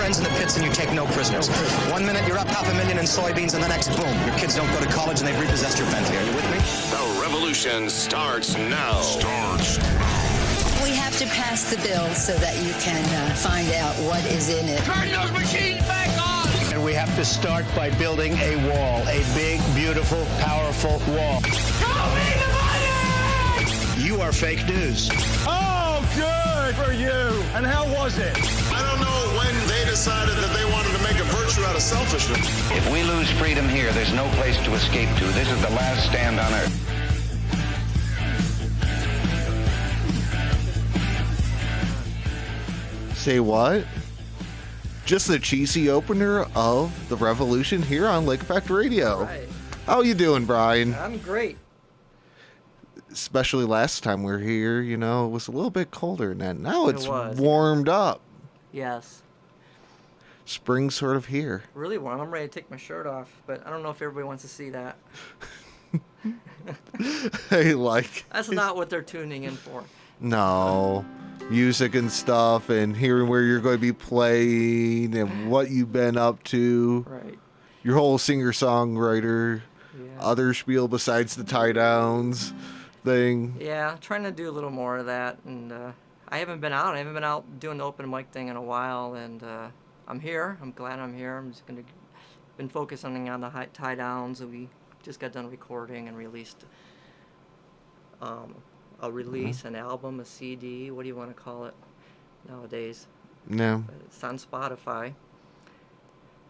friends in the pits and you take no prisoners. 1 minute you're up $500,000 in soybeans, and the next, boom, your kids don't go to college and they've repossessed your Bentley. Are you with me? The revolution starts now. We have to pass the bill so that you can find out what is in it. Turn those machines back on! And we have to start by building a wall, a big, beautiful, powerful wall. Show me the money! You are fake news. Oh, good for you. And how was it? I don't know when they decided that they wanted to make a virtue out of selfishness. If we lose freedom here, there's no place to escape to. This is the last stand on Earth. Say what? Just the cheesy opener of the revolution here on Lake Effect Radio. Right. How you doing, Brian? I'm great. Especially last time we were here, you know, it was a little bit colder than that. Now it's was. warmed up. Yes. Spring's sort of here. Really warm. I'm ready to take my shirt off, but I don't know if everybody wants to see that. Hey, like... That's not what they're tuning in for. No. Music and stuff, and hearing where you're going to be playing and what you've been up to. Right. Your whole singer-songwriter, Yeah. other spiel besides the tie-downs thing. Yeah, trying to do a little more of that, and I haven't been out. I haven't been out doing the open mic thing in a while, and I'm here. I'm glad I'm here. I'm just been focusing on the tie downs. We just got done recording and released an album, a CD. What do you want to call it nowadays? No. But it's on Spotify.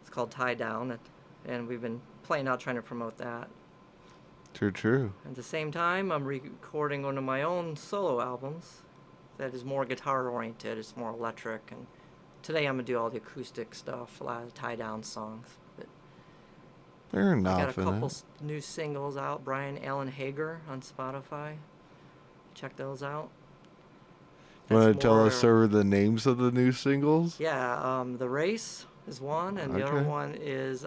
It's called Tie Down, and we've been playing out trying to promote that. True. At the same time, I'm recording one of my own solo albums that is more guitar oriented. It's more electric, and today I'm gonna do all the acoustic stuff, a lot of tie down songs. But Fair I enough. got a couple new singles out. Brian Allen Hager on Spotify. Check those out. Want to tell us sort of the names of the new singles? Yeah, The Race is one, and the other one is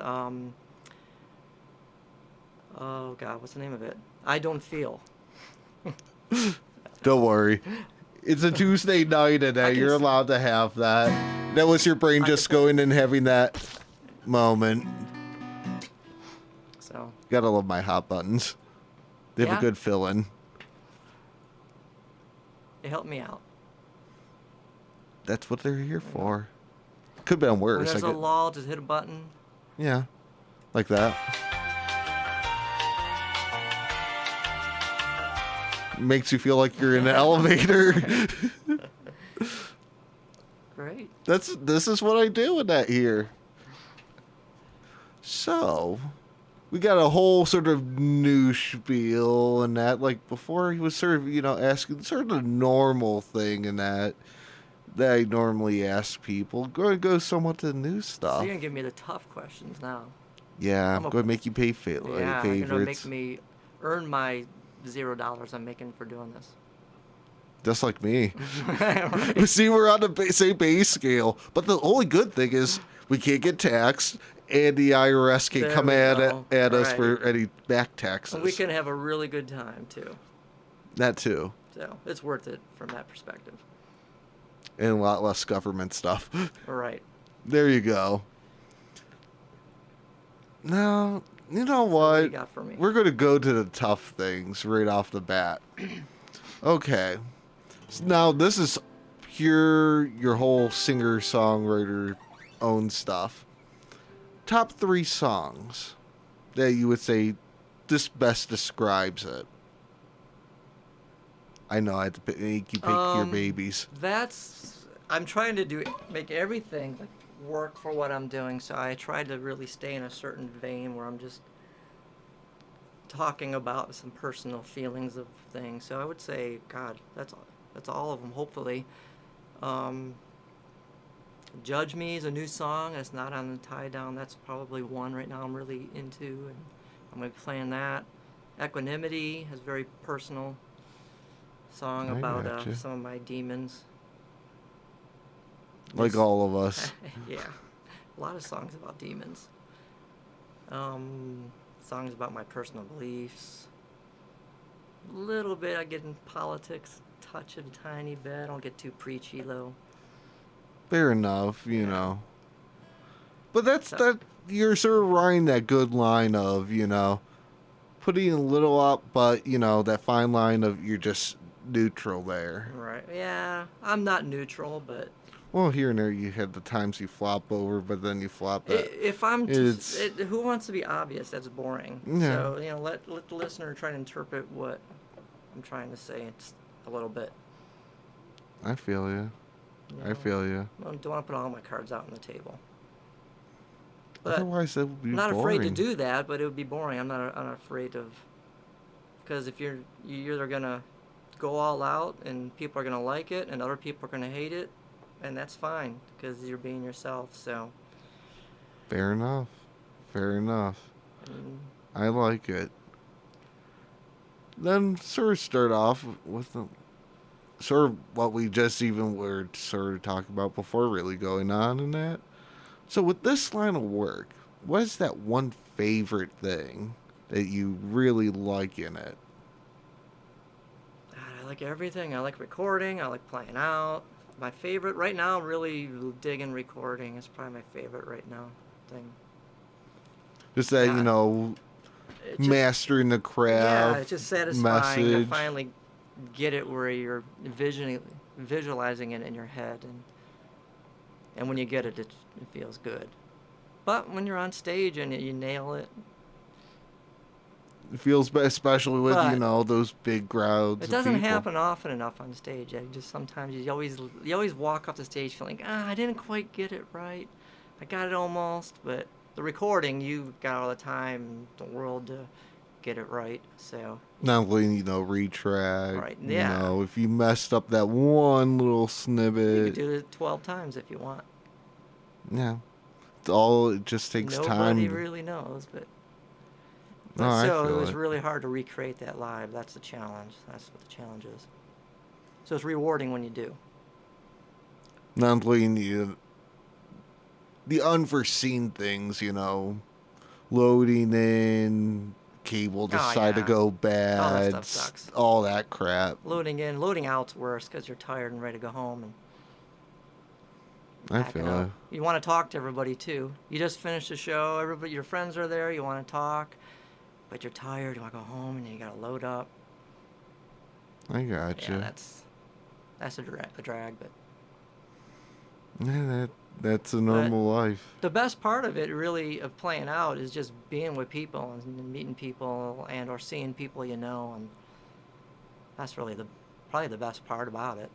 oh God, what's the name of it? I Don't Feel. Don't worry. It's a Tuesday night, and you're allowed to have that. That was your brain just going and having that moment. So. Gotta love my hot buttons. They have a good fill-in. It helped me out. That's what they're here for. Could have been worse. When there's a lull, just hit a button. Yeah, like that. Makes you feel like you're in an elevator. Great. This is what I do with that here. So, we got a whole sort of new spiel and that. Like before, he was sort of asking sort of the normal thing and that I normally ask people. Going to go somewhat to the new stuff. So you're gonna give me the tough questions now. Yeah, I'm going to make you pay favorites. You're gonna make me earn my $0 I'm making for doing this. Just like me. Right. See, we're on the same pay scale. But the only good thing is we can't get taxed, and the IRS can come at us for any back taxes. And we can have a really good time, too. That, too. So it's worth it from that perspective. And a lot less government stuff. Right. There you go. Now, you know what? What do you got for me? We're going to go to the tough things right off the bat. Okay. So now, this is pure your whole singer-songwriter own stuff. Top 3 songs that you would say this best describes it. I know I had to make you pick your babies. I'm trying to make everything work for what I'm doing, so I try to really stay in a certain vein where I'm just talking about some personal feelings of things. So I would say, God, that's all of them, hopefully. Judge Me is a new song. It's not on the tie down. That's probably one right now I'm really into, and I'm going to be playing that. Equanimity is a very personal song about some of my demons. Like all of us. Yeah. A lot of songs about demons. Songs about my personal beliefs. A little bit I get in politics, touch it a tiny bit. I don't get too preachy though. Fair enough, you know. But that you're sort of riding that good line of, putting a little up, but, that fine line of you're just neutral there. Right. Yeah, I'm not neutral, but Well, here and there you had the times you flop over, but then you flop it. if I'm who wants to be obvious? That's boring. Yeah. So, let the listener try to interpret what I'm trying to say. It's a little bit. I feel you. I feel you. I don't want to put all my cards out on the table. But Otherwise, that would be I'm not boring. afraid to do that, but it would be boring. I'm not afraid of, because if you're either gonna go all out and people are gonna like it and other people are gonna hate it, and that's fine because you're being yourself. So. Fair enough. Fair enough. I like it. Then sort of start off with sort of what we just even were sort of talking about before really going on in that. So with this line of work, what is that one favorite thing that you really like in it? I like everything. I like recording. I like playing out. My favorite right now, really digging recording. Is probably my favorite right now thing. Just that, mastering the craft. Yeah, it's just satisfying to message. finally get it where you're visualizing it in your head, and when you get it, it feels good. But when you're on stage and you nail it, It feels best, especially with, But those big crowds. it doesn't happen often enough on stage. Sometimes you always walk off the stage feeling, I didn't quite get it right. I got it almost, but the recording, you've got all the time in the world to get it right. So Not only, retract. Right, yeah. If you messed up that one little snippet. you could do it 12 times if you want. Yeah. It just takes time. Nobody really knows, but No, I so it feel was it. really hard to recreate that live. That's the challenge. That's what the challenge is. So it's rewarding when you do. Not only the unforeseen things, loading in, cable decide to go bad, All that stuff sucks. all that crap. Loading in, loading out's worse because you're tired and ready to go home and I packing feel up. it. You want to talk to everybody too. You just finished the show. Everybody, your friends are there. You want to talk, but you're tired. You want to go home and you got to load up. I gotcha. Yeah, that's a drag, but. Yeah, that's a normal life. The best part of it, really, of playing out, is just being with people and meeting people or seeing people and that's really probably the best part about it.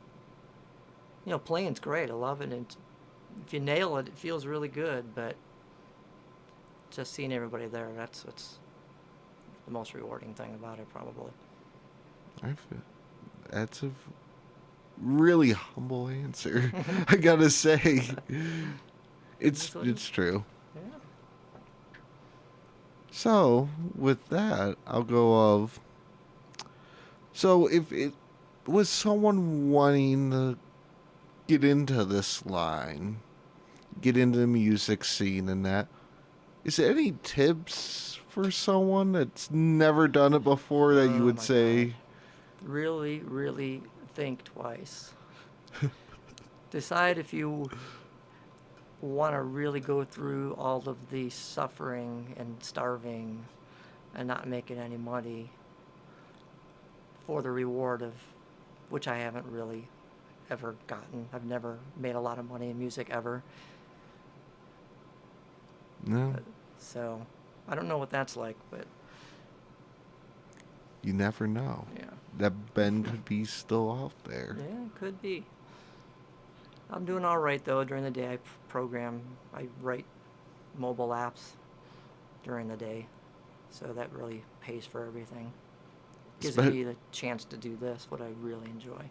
Playing's great. I love it, and if you nail it, it feels really good. But just seeing everybody there, that's what's the most rewarding thing about it, probably. That's a really humble answer. I gotta say, it's true. Yeah. So with that, I'll go of. So if it was someone wanting to get into this line, get into the music scene and that, is there any tips for someone that's never done it before that you would say? God. Really, really think twice. Decide if you want to really go through all of the suffering and starving and not making any money for the reward of, which I haven't really ever gotten. I've never made a lot of money in music ever. No. So I don't know what that's like, but You never know. yeah. That Ben could be still out there. Yeah, it could be. I'm doing all right, though. During the day, I write mobile apps during the day. So that really pays for everything. Gives me the chance to do this, what I really enjoy.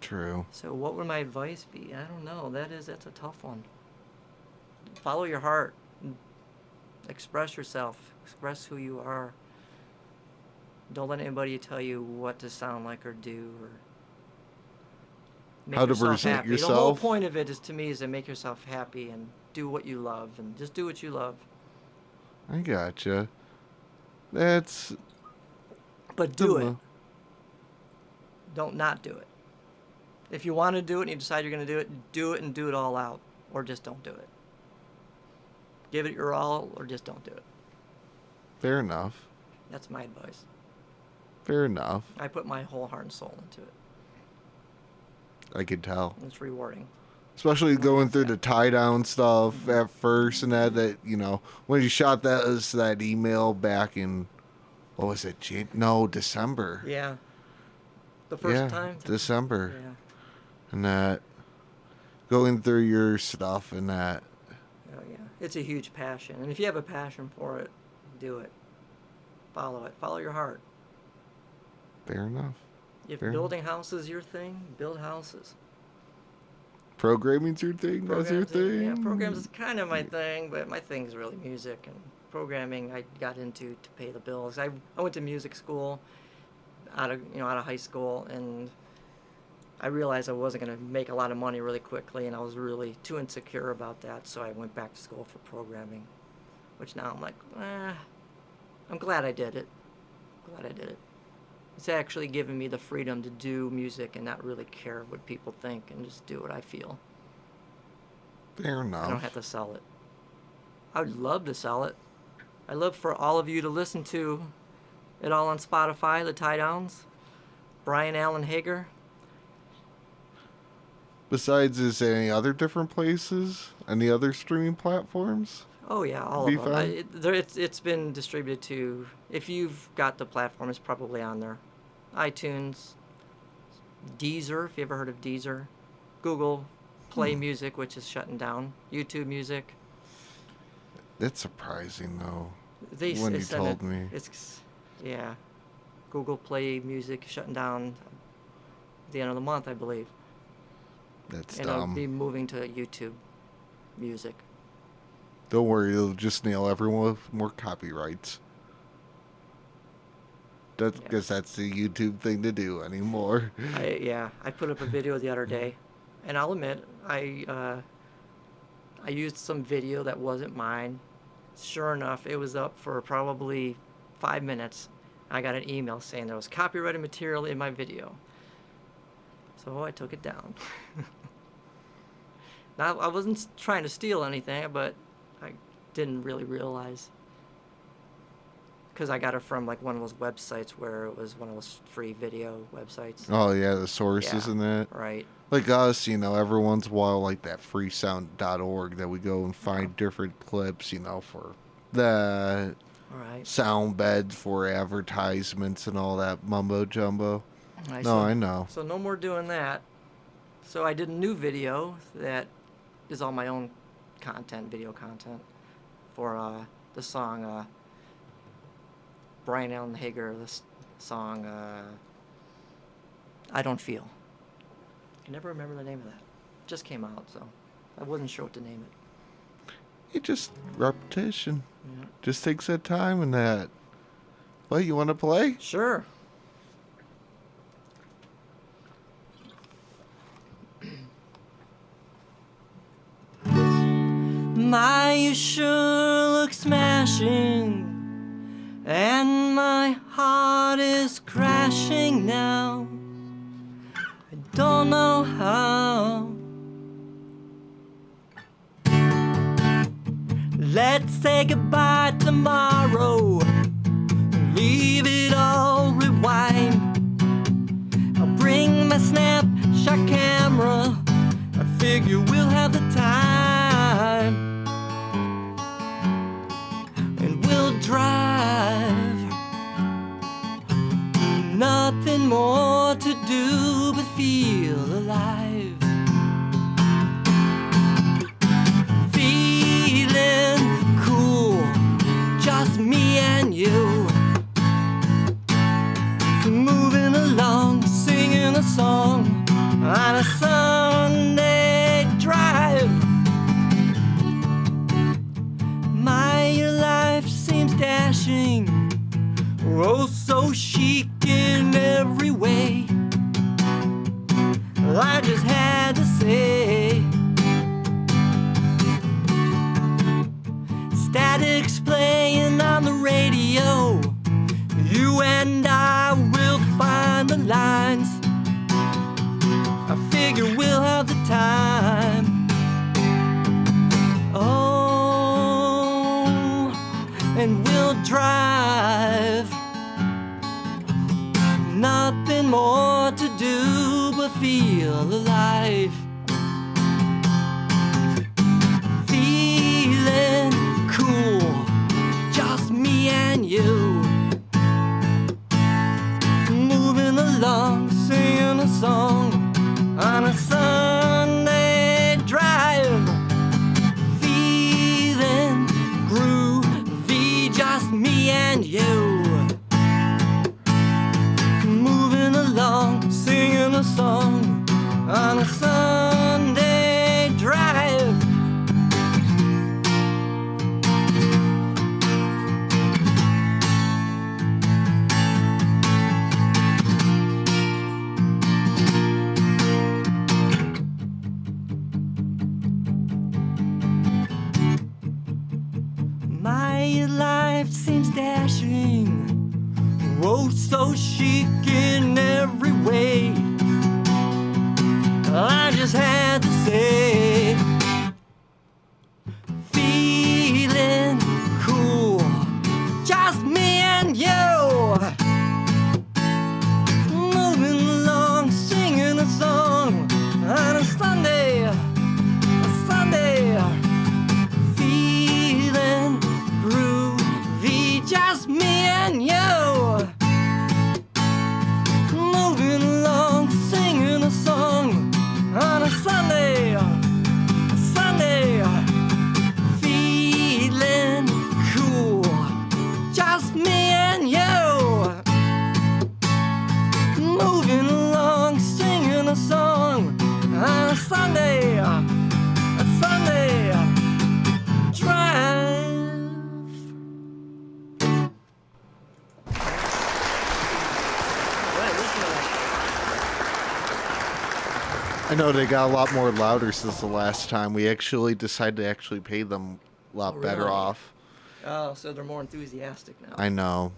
True. So what would my advice be? I don't know. That's a tough one. Follow your heart. Express yourself. Express who you are. Don't let anybody tell you what to sound like or do or make How to yourself present happy. yourself. The whole point of it is to make yourself happy and do what you love and just do what you love. I gotcha. That's. But do it. Don't not do it. If you want to do it and you decide you're going to do it and do it all out. or just don't do it. Give it your all, or just don't do it. Fair enough. That's my advice. Fair enough. I put my whole heart and soul into it. I could tell. It's rewarding. Especially going through the tie-down stuff at first, and that you know, when you shot that email back in, what was it, December. Yeah. The first time? December. Yeah. And that, going through your stuff and that. Oh, yeah. It's a huge passion. And if you have a passion for it, do it. Follow it. Follow your heart. Fair enough. If Fair building houses is your thing, build houses. Programming's your thing? That's your thing? Yeah, programs is kind of my thing, but my thing is really music. And programming I got into to pay the bills. I went to music school out of high school, and I realized I wasn't going to make a lot of money really quickly, and I was really too insecure about that, so I went back to school for programming, which now I'm like, I'm glad I did it. Glad I did it. It's actually given me the freedom to do music and not really care what people think and just do what I feel. Fair enough. I don't have to sell it. I would love to sell it. I'd love for all of you to listen to it all on Spotify, the tie downs. Brian Allen Hager. Besides, is there any other different places? Any other streaming platforms? Oh yeah, all of them. It's been distributed to, if you've got the platform, it's probably on there. iTunes, Deezer, if you ever heard of Deezer. Google Play Music, which is shutting down. YouTube Music. That's surprising, though, when you told me. Yeah. Google Play Music shutting down at the end of the month, I believe. That's and dumb. I'll be moving to YouTube Music. Don't worry, it'll just nail everyone with more copyrights. Because that's the YouTube thing to do anymore. I put up a video the other day, and I'll admit, I used some video that wasn't mine. Sure enough, it was up for probably 5 minutes. I got an email saying there was copyrighted material in my video. So I took it down. Now, I wasn't trying to steal anything, but I didn't really realize. Because I got it from like one of those websites where it was one of those free video websites. Oh, yeah, the sources and that. Right. Like us, every once in a while, like that freesound.org, that we go and find different clips, for the sound beds for advertisements and all that mumbo jumbo. I know. So no more doing that. So I did a new video that is all my own content, video content, for the song Brian Allen Hager, the song I Don't Feel. I can never remember the name of that. It just came out, so I wasn't sure what to name it. It just repetition. Yeah. Just takes that time and that. What, you want to play? Sure. My, you sure look smashing, and my heart is crashing now. I don't know how. Let's say goodbye tomorrow, leave it all rewind. I'll bring my snapshot camera, I figure we'll have the time. And we'll drive, nothing more to do but feel alive. Feeling cool, just me and you, moving along, singing a song on a Sunday drive. life seems dashing, oh so chic in every way. I just had to say, feeling cool, just me and you. Moving along, singing a song on a Sunday, feeling groovy, just me and you. Moving along, singing a song on a Sunday, feeling cool, just me and you. Moving along, singing a song on a Sunday drive. I know they got a lot more louder since the last time. We actually decided to actually pay them a lot better really? off. Oh, so they're more enthusiastic now. I know.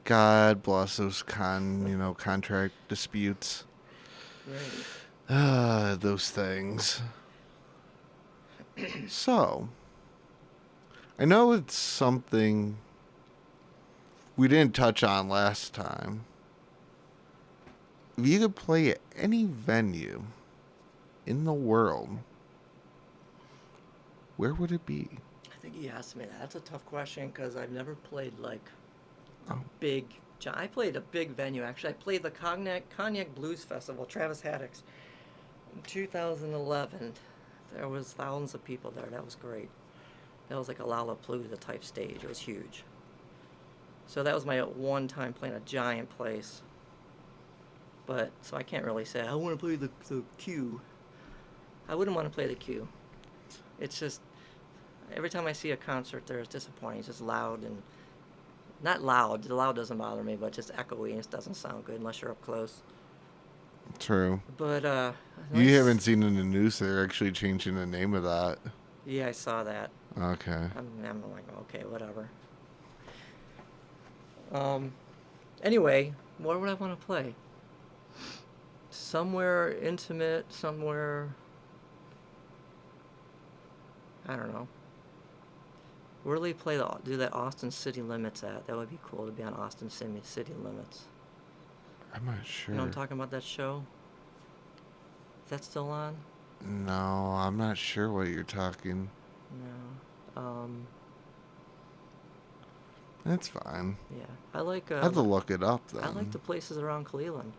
God bless those contract disputes. Right. Those things. So, I know it's something we didn't touch on last time. If you could play at any venue in the world, where would it be? I think you asked me that. That's a tough question because I've never played like a Oh. big. I played a big venue actually. I played the Cognac Blues Festival, Travis Haddock's, in 2011. There was thousands of people there. That was great. That was like a Lollapalooza type stage. It was huge. So that was my one time playing a giant place. But so I can't really say I want to play the Q. I wouldn't want to play the Q. It's just every time I see a concert there, it's disappointing. It's just loud and not loud. The loud doesn't bother me, but just echoey and it doesn't sound good unless you're up close. True. But You haven't seen in the news they're actually changing the name of that. Yeah, I saw that. Okay. I'm like, okay, whatever. Anyway, where would I want to play? Somewhere intimate, somewhere, I don't know. Where do they do that Austin City Limits at? That would be cool to be on Austin City Limits. I'm not sure. You know what I'm talking about, that show? Is that still on? No, I'm not sure what you're talking. No. That's fine. Yeah. I like... I have to look it up, then. I like the places around Cleveland.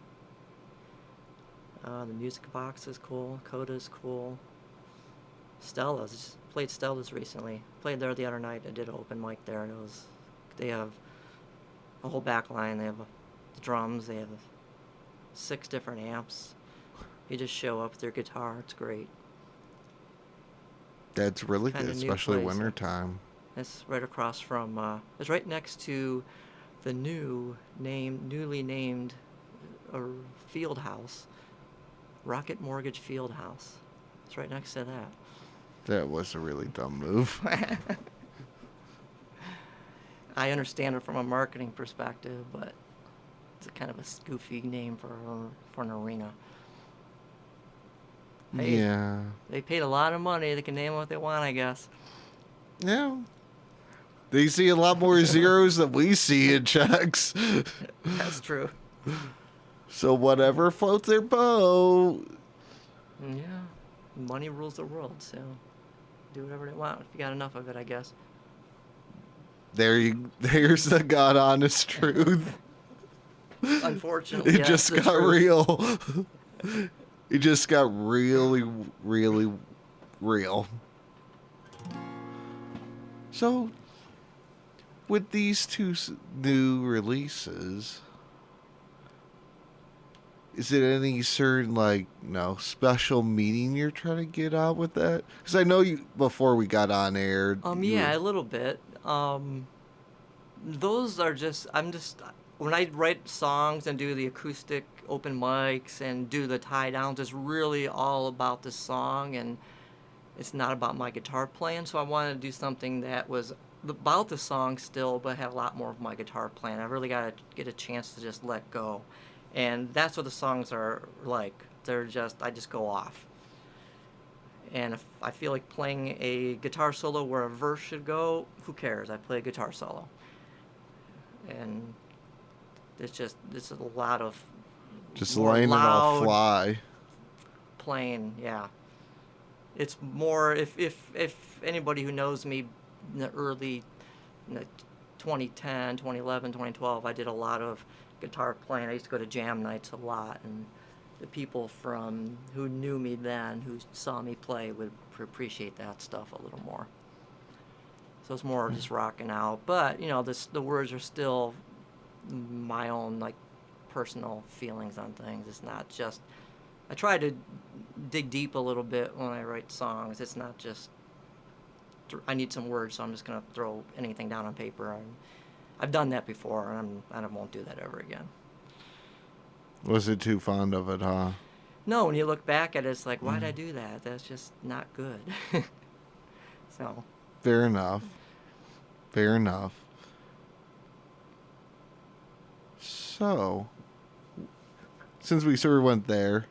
The Music Box is cool. Coda's cool. Stella's. Just played Stella's recently. Played there the other night. I did an open mic there. And they have a whole back line. They have the drums. They have 6 different amps. You just show up with your guitar. It's great. That's really Kinda good, new especially place. wintertime. It's right across from... it's right next to the newly named field house. Rocket Mortgage Field House. It's right next to that. That was a really dumb move. I understand it from a marketing perspective, but it's a kind of a goofy name for an arena. Hey, yeah. They paid a lot of money. They can name it what they want, I guess. Yeah. They see a lot more zeros than we see in checks. That's true. So whatever floats their boat. Yeah. Money rules the world, so do whatever they want if you got enough of it, I guess. There's the God honest truth. Unfortunately, It just got real. It just got really, really real. So, with these 2 new releases, is it any certain, special meaning you're trying to get out with that? Because I know you, before we got on air... Yeah, a little bit. Those are just... When I write songs and do the acoustic open mics and do the tie-downs, it's really all about the song, and it's not about my guitar playing, so I wanted to do something that was about the song still, but have a lot more of my guitar playing. I really got to get a chance to just let go. And that's what the songs are like. They're just, I just go off. And if I feel like playing a guitar solo where a verse should go, who cares? I play a guitar solo. And it's just, it's a lot of Just more letting it all loud fly. playing, yeah. It's more, if anybody who knows me in the early 2010, 2011, 2012, I did a lot of guitar playing. I used to go to jam nights a lot, and the people from who knew me then, who saw me play, would appreciate that stuff a little more. So it's more just rocking out, but you know, the words are still my own like personal feelings on things. It's not just, I try to dig deep a little bit when I write songs. It's not just I need some words, so I'm just gonna throw anything down on paper. I've done that before, and I won't do that ever again. Was it too fond of it, huh? No, when you look back at it, it's like, why'd I do that? That's just not good. So. Fair enough. Fair enough. So, since we sort of went there,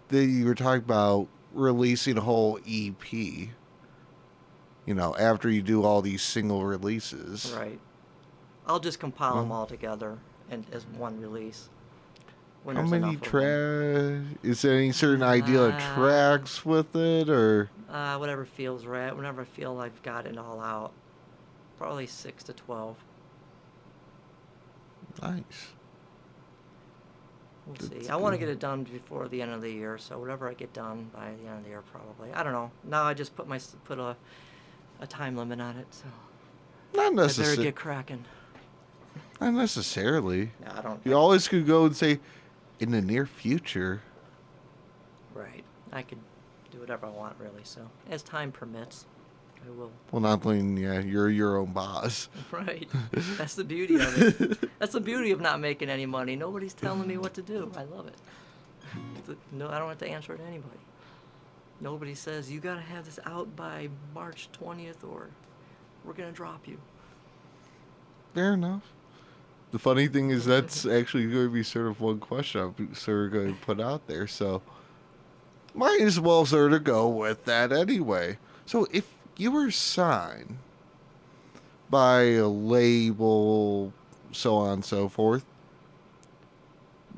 you were talking about releasing a whole EP. You know, after you do all these single releases. Right. I'll just compile them all together and as one release. How many tracks? Is there any certain idea of tracks with it, or? Whatever feels right. Whenever I feel I've got it all out. Probably 6 to 12. Nice. We'll see. I want to get it done before the end of the year, so whatever I get done by the end of the year, probably. I don't know. Now I just put a time limit on it, so. Not necessarily. I better get cracking. Not necessarily. No, I don't. You always could go and say, in the near future. Right. I could do whatever I want, really. So, as time permits, I will. Well, not letting, yeah, you're your own boss. Right. That's the beauty of it. That's the beauty of not making any money. Nobody's telling me what to do. I love it. No, I don't have to answer to anybody. Nobody says, you got to have this out by March 20th or we're going to drop you. Fair enough. The funny thing is that's actually going to be sort of one question I'm sort of going to put out there. So might as well sort of go with that anyway. So if you were signed by a label, so on and so forth,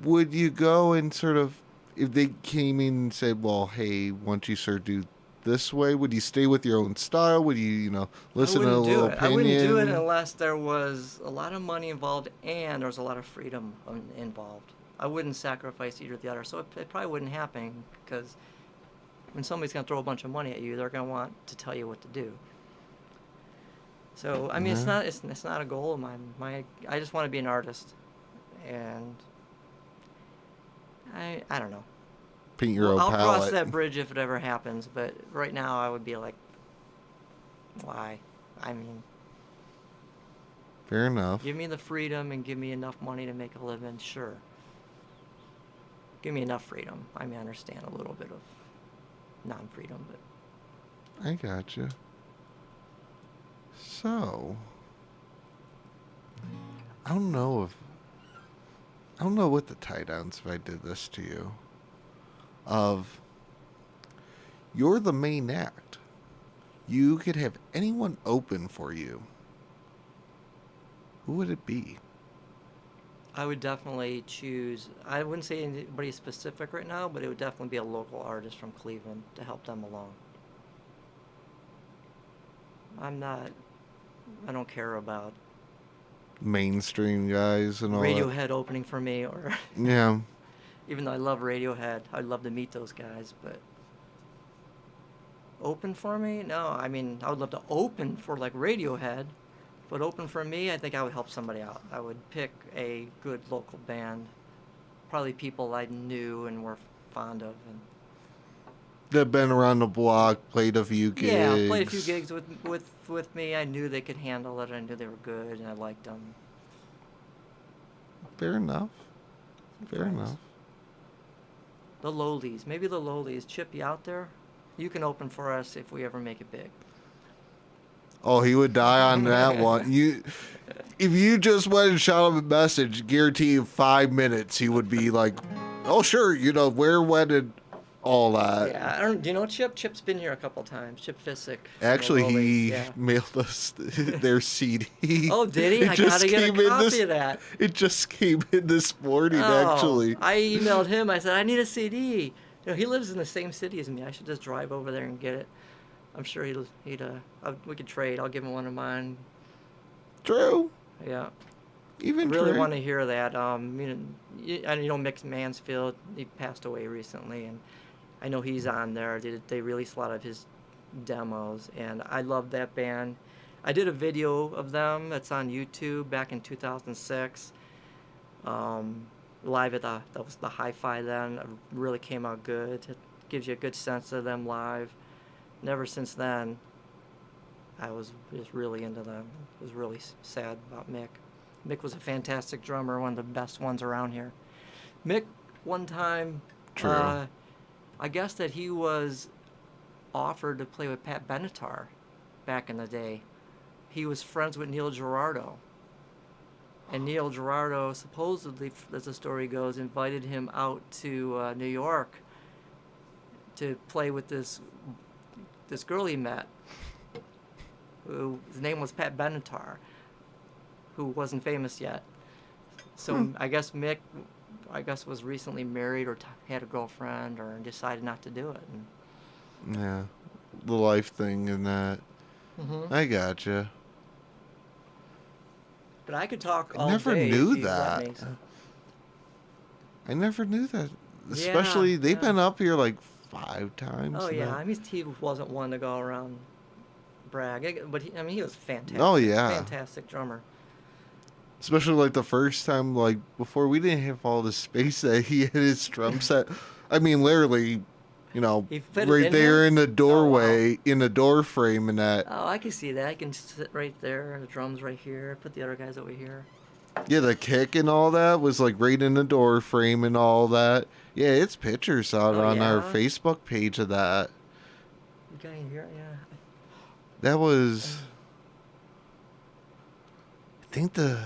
would you go and sort of, if they came in and said, well, hey, once you sort of do this way, would you stay with your own style? Would you, listen to a little opinion? I wouldn't do it unless there was a lot of money involved and there was a lot of freedom involved. I wouldn't sacrifice either or the other. So it probably wouldn't happen because when somebody's going to throw a bunch of money at you, they're going to want to tell you what to do. So, I mean, it's not a goal of mine. I just want to be an artist. And I don't know. Paint your own I'll palette. cross that bridge if it ever happens, but right now I would be like, why? I mean, fair enough. Give me the freedom and give me enough money to make a living, sure. Give me enough freedom. I mean, I understand a little bit of non-freedom, but... I gotcha. So, I don't know what the tie-downs if I did this to you. Of, you're the main act. You could have anyone open for you. Who would it be? I would definitely choose, I wouldn't say anybody specific right now, but it would definitely be a local artist from Cleveland to help them along. I don't care about mainstream guys and all Radiohead opening for me, or yeah. Even though I love Radiohead, I'd love to meet those guys, but open for me? No, I mean, I would love to open for like Radiohead, but open for me, I think I would help somebody out. I would pick a good local band, probably people I knew and were fond of, and they've been around the block, played a few gigs. Yeah, played a few gigs with me. I knew they could handle it. I knew they were good, and I liked them. Fair enough. Fair enough. The Lowlies. Maybe the Lowlies. Chip, you out there? You can open for us if we ever make it big. Oh, he would die on that one. If you just went and shot him a message, guarantee you 5 minutes, he would be like, "Oh, sure, where, when, and all that." Yeah, I don't. Do you know Chip? Chip's been here a couple times. Chip Fissick. Actually, he Yeah. mailed us their CD. Oh, did he? I gotta get a copy of that. It just came in this morning, actually. I emailed him. I said, I need a CD. He lives in the same city as me. I should just drive over there and get it. I'm sure we could trade. I'll give him one of mine. True. Yeah. Even I really true. want to hear that. Mick Mansfield, he passed away recently, and I know he's on there. They released a lot of his demos, and I love that band. I did a video of them that's on YouTube back in 2006. Live at that was the Hi-Fi then. It really came out good. It gives you a good sense of them live. And ever since then, I was just really into them. I was really sad about Mick. Mick was a fantastic drummer, one of the best ones around here. Mick, one time, True. I guess that he was offered to play with Pat Benatar back in the day. He was friends with Neil Girardo. And Neil Girardo, supposedly, as the story goes, invited him out to New York to play with this girl he met, whose name was Pat Benatar, who wasn't famous yet. So I guess Mick, was recently married or had a girlfriend or decided not to do it. And Yeah. The life thing and that. Mm-hmm. I gotcha. But I could talk all I never day knew if you let that. me, so. I never knew that. Especially, they've been up here like 5 times. Oh and yeah, that. I mean he wasn't one to go around brag, but he was fantastic. Oh, yeah. Fantastic drummer. Especially like the first time, like before we didn't have all the space that he had his drum set. I mean, literally, He fit it right in there there? in the doorway, Oh, wow. in the door frame and that. Oh, I can see that. I can sit right there, and the drums right here. Put the other guys over here. Yeah, the kick and all that was like right in the door frame and all that. Yeah, it's pictures out on our yeah? Facebook page of that. You got in here, yeah. That was, I think, the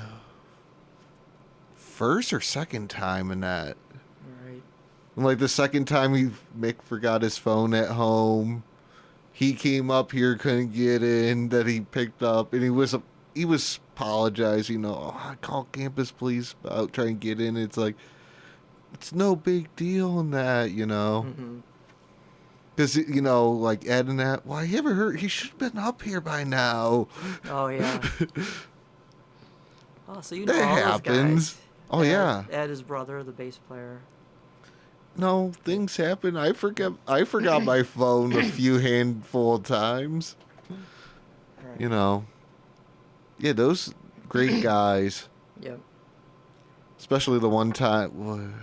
first or second time in that. Right. And like the second time Mick forgot his phone at home. He came up here, couldn't get in, that he picked up, and he was apologizing, oh, I called campus police about trying to get in. It's like, it's no big deal in that, Mm-hmm. Because, like Ed and that, well, you ever heard, he should have been up here by now. Oh yeah. Oh, so you know That all happens. those guys. Oh, yeah. Ed, his brother, the bass player. No, things happen. I forgot my phone a few handful of times. Right. Yeah, those great guys. Yep. Especially the one time,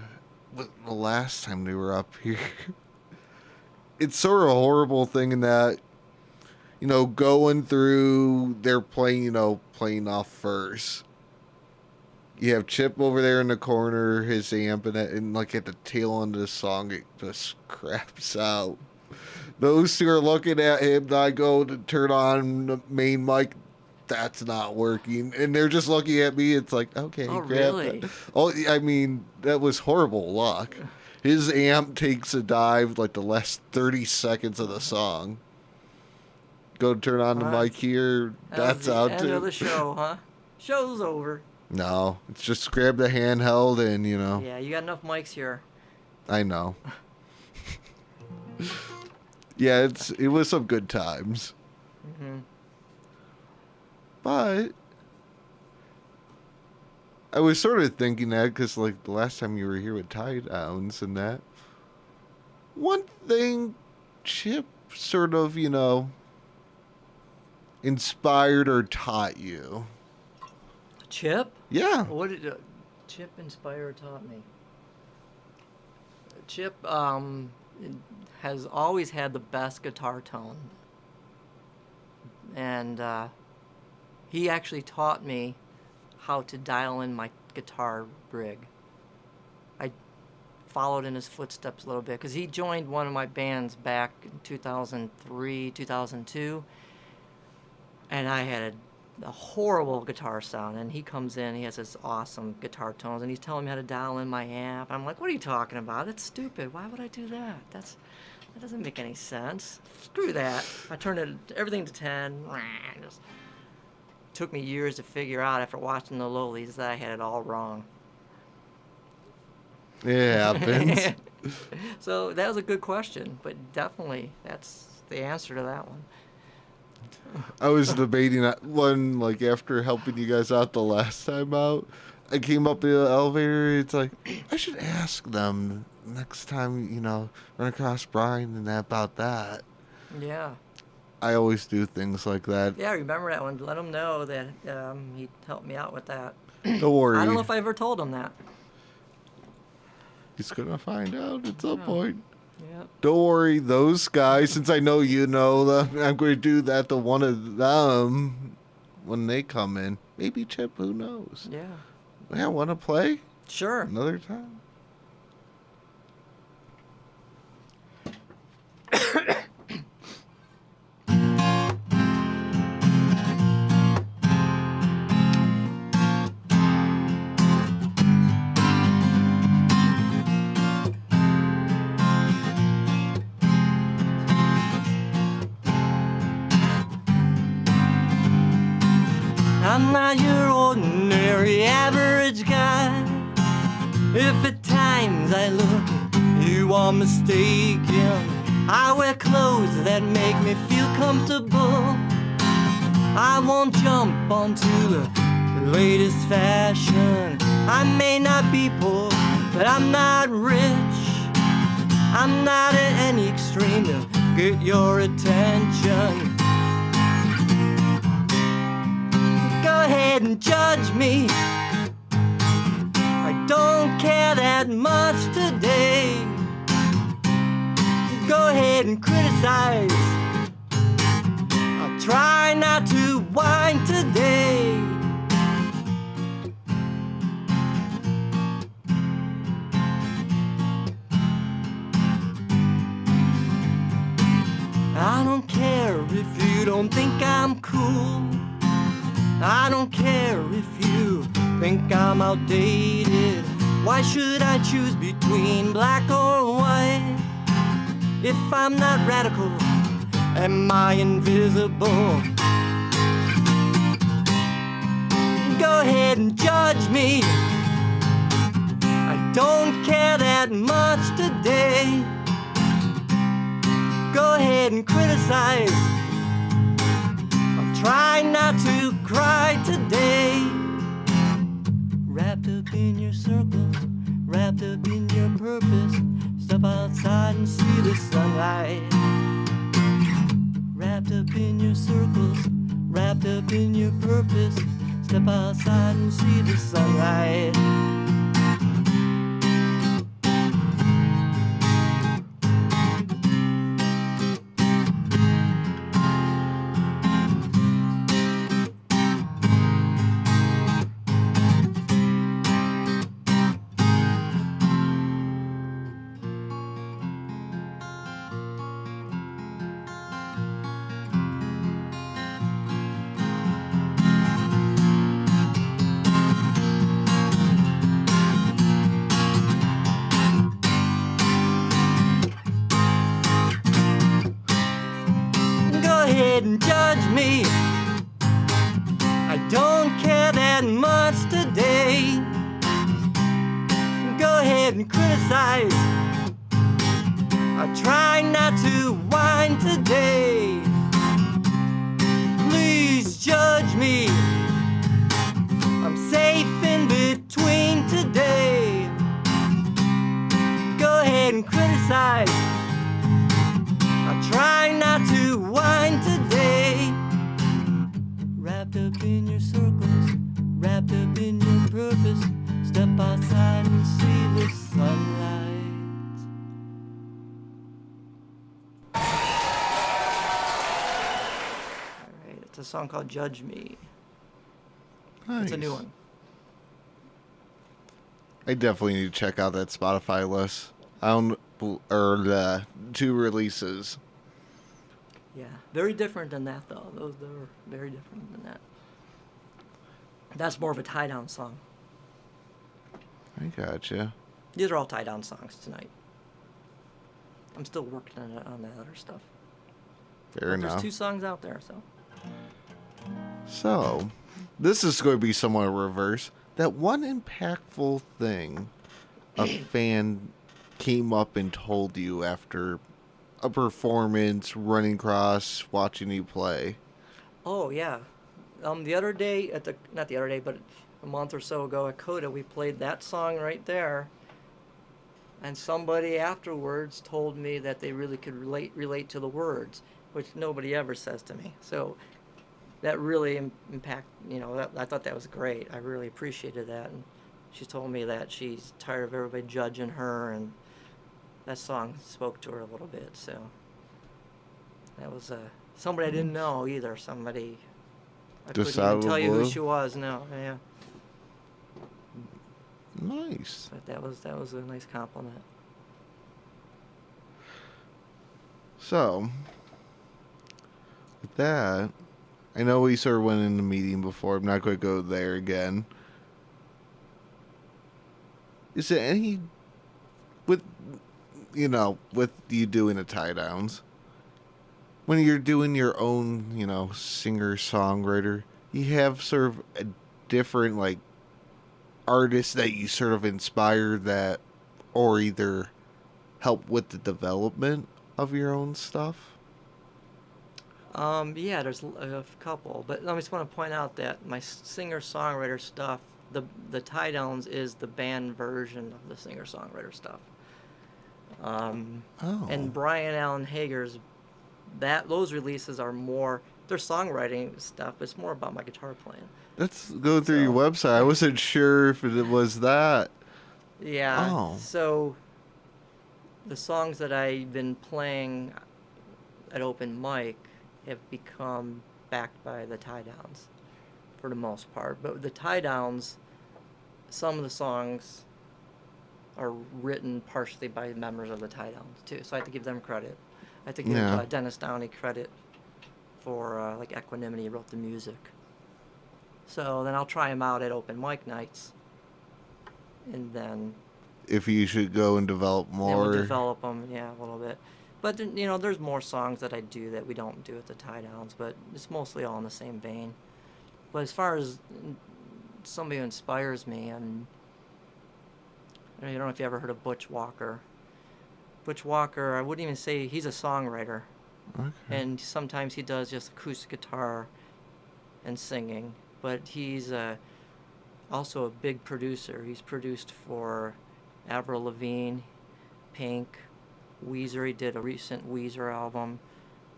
the last time they were up here. It's sort of a horrible thing in that, going through, they're playing, playing off first. You have Chip over there in the corner, his amp, and like at the tail end of the song, it just craps out. Those two are looking at him, and I go to turn on the main mic, that's not working. And they're just looking at me, it's like, okay, Oh, crap. really? Oh, I mean, that was horrible luck. His amp takes a dive like the last 30 seconds of the song. Go turn on the mic here, that's the out end too. of the show, huh? Show's over. No, it's just grab the handheld and, Yeah, you got enough mics here. I know. Yeah, it was some good times. Mm-hmm. But I was sort of thinking that because, like, the last time you were here with Tie Downs and that, one thing Chip sort of, inspired or taught you. Chip? Yeah. What did Chip inspire or taught me? Chip has always had the best guitar tone. And he actually taught me how to dial in my guitar rig. I followed in his footsteps a little bit because he joined one of my bands back in 2003, 2002. and I had a horrible guitar sound, and he comes in, he has this awesome guitar tones, and he's telling me how to dial in my amp. I'm like, what are you talking about? That's stupid. Why would I do that? That doesn't make any sense. Screw that. I turned everything to 10. Just took me years to figure out after watching the Lowlies that I had it all wrong. Yeah, happens. So that was a good question, but definitely that's the answer to that one. I was debating that one, like, after helping you guys out the last time out. I came up in the elevator. It's like, I should ask them next time, run across Brian and about that. Yeah. I always do things like that. Yeah, remember that one. Let him know that he helped me out with that. Don't worry. I don't know if I ever told him that. He's going to find out at some point. Yep. Don't worry, those guys, since I know you know them, I'm going to do that to one of them when they come in. Maybe Chip, who knows? Yeah. Yeah, want to play? Sure. Another time? I'm not your ordinary average guy. If at times I look, you are mistaken. I wear clothes that make me feel comfortable. I won't jump onto the latest fashion. I may not be poor, but I'm not rich. I'm not at any extreme to get your attention. Go ahead and judge me. I don't care that much today. Go ahead and criticize. I'll try not to whine today. I don't care if you don't think I'm cool. I don't care if you think I'm outdated. Why should I choose between black or white? If I'm not radical, am I invisible? Go ahead and judge me. I don't care that much today. Go ahead and criticize. I'll try not to cry today. Wrapped up in your circles, wrapped up in your purpose. Step outside and see the sunlight. Wrapped up in your circles, wrapped up in your purpose. Step outside and see the sunlight. And judge me. I don't care that much today. Go ahead and criticize. I'll try not to whine today. Please judge me. I'm safe in between today. Go ahead and criticize. I'll try not to whine today. Wrapped up in your circles, wrapped up in your purpose. Step outside and see the sunlight. Alright, it's a song called Judge Me. Nice. It's a new one. I definitely need to check out that Spotify list. I don't, or the 2 releases. Yeah, very different than that though. Those are very different than that. That's more of a tie-down song. I gotcha. These are all tie-down songs tonight. I'm still working on that other stuff. Fair enough. There's 2 songs out there, so. So, this is going to be somewhat reverse. That one impactful thing a fan came up and told you after a performance, running across, watching you play. Oh yeah, the other day not the other day, but a month or so ago at Coda, we played that song right there, and somebody afterwards told me that they really could relate to the words, which nobody ever says to me. So that really I thought that was great. I really appreciated that, and she told me that she's tired of everybody judging her, and that song spoke to her a little bit. So that was somebody I didn't know either. Somebody I Just couldn't even out of tell the you who blue? she was. No, yeah. Nice. But that was a nice compliment. So, with that, I know we sort of went in the meeting before. I'm not going to go there again. Is there any, with you doing the tie downs, when you're doing your own, singer-songwriter, you have sort of a different, like, artist that you sort of inspire that, or either help with the development of your own stuff? Yeah, there's a couple, but I just want to point out that my singer-songwriter stuff, the tie downs is the band version of the singer-songwriter stuff. And Brian Allen Hager's, those releases are more, they're songwriting stuff, but it's more about my guitar playing. Let's go through your website. I wasn't sure if it was that. Yeah. Oh. So the songs that I've been playing at open mic have become backed by the tie downs for the most part. But the tie downs, some of the songs are written partially by members of the tie downs too. So I have to give them credit. I have to give Dennis Downey credit for like Equanimity wrote the music. So then I'll try them out at open mic nights, and then If you should go and develop more. we'll develop them, a little bit. But then, there's more songs that I do that we don't do at the tie downs, but it's mostly all in the same vein. But as far as somebody who inspires me, I don't know if you ever heard of Butch Walker. Butch Walker, I wouldn't even say he's a songwriter. Okay. And sometimes he does just acoustic guitar and singing. But he's also a big producer. He's produced for Avril Lavigne, Pink, Weezer. He did a recent Weezer album.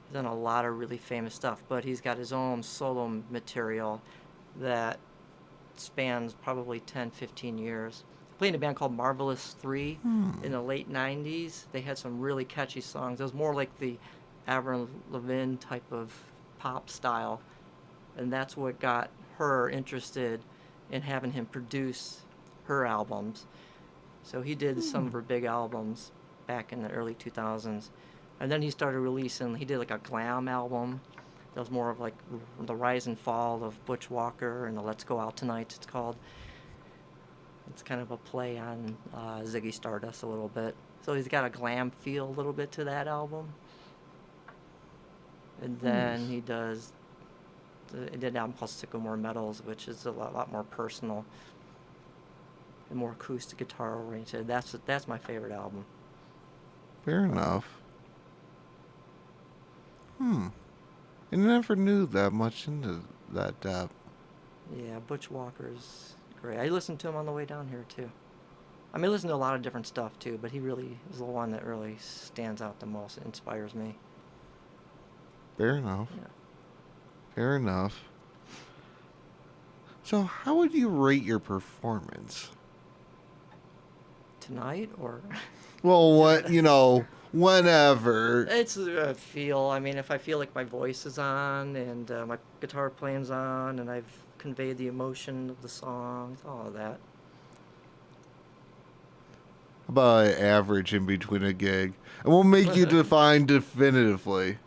He's done a lot of really famous stuff. But he's got his own solo material that spans probably 10, 15 years. I played in a band called Marvelous 3 in the late 90s. They had some really catchy songs. It was more like the Avril Lavigne type of pop style. And that's what got her interested in having him produce her albums. So he did some of her big albums back in the early 2000s. And then he started releasing, he did like a glam album that was more of like the rise and fall of Butch Walker and the Let's Go Out Tonight, it's called. It's kind of a play on Ziggy Stardust a little bit. So he's got a glam feel a little bit to that album. And then he did an album called Sycamore Metals, which is a lot more personal and more acoustic guitar oriented. That's my favorite album. Fair enough. I never knew that much into that depth. Yeah, Butch Walker's great. I listened to him on the way down here too. I mean, I listen to a lot of different stuff too, but he really is the one that really stands out the most. It inspires me. Fair enough. Yeah. Fair enough. So, how would you rate your performance? Tonight or? Well, whenever. It's a feel. I mean, if I feel like my voice is on and my guitar playing's on and I've conveyed the emotion of the song, all of that. About average in between a gig? And we'll make you define definitively.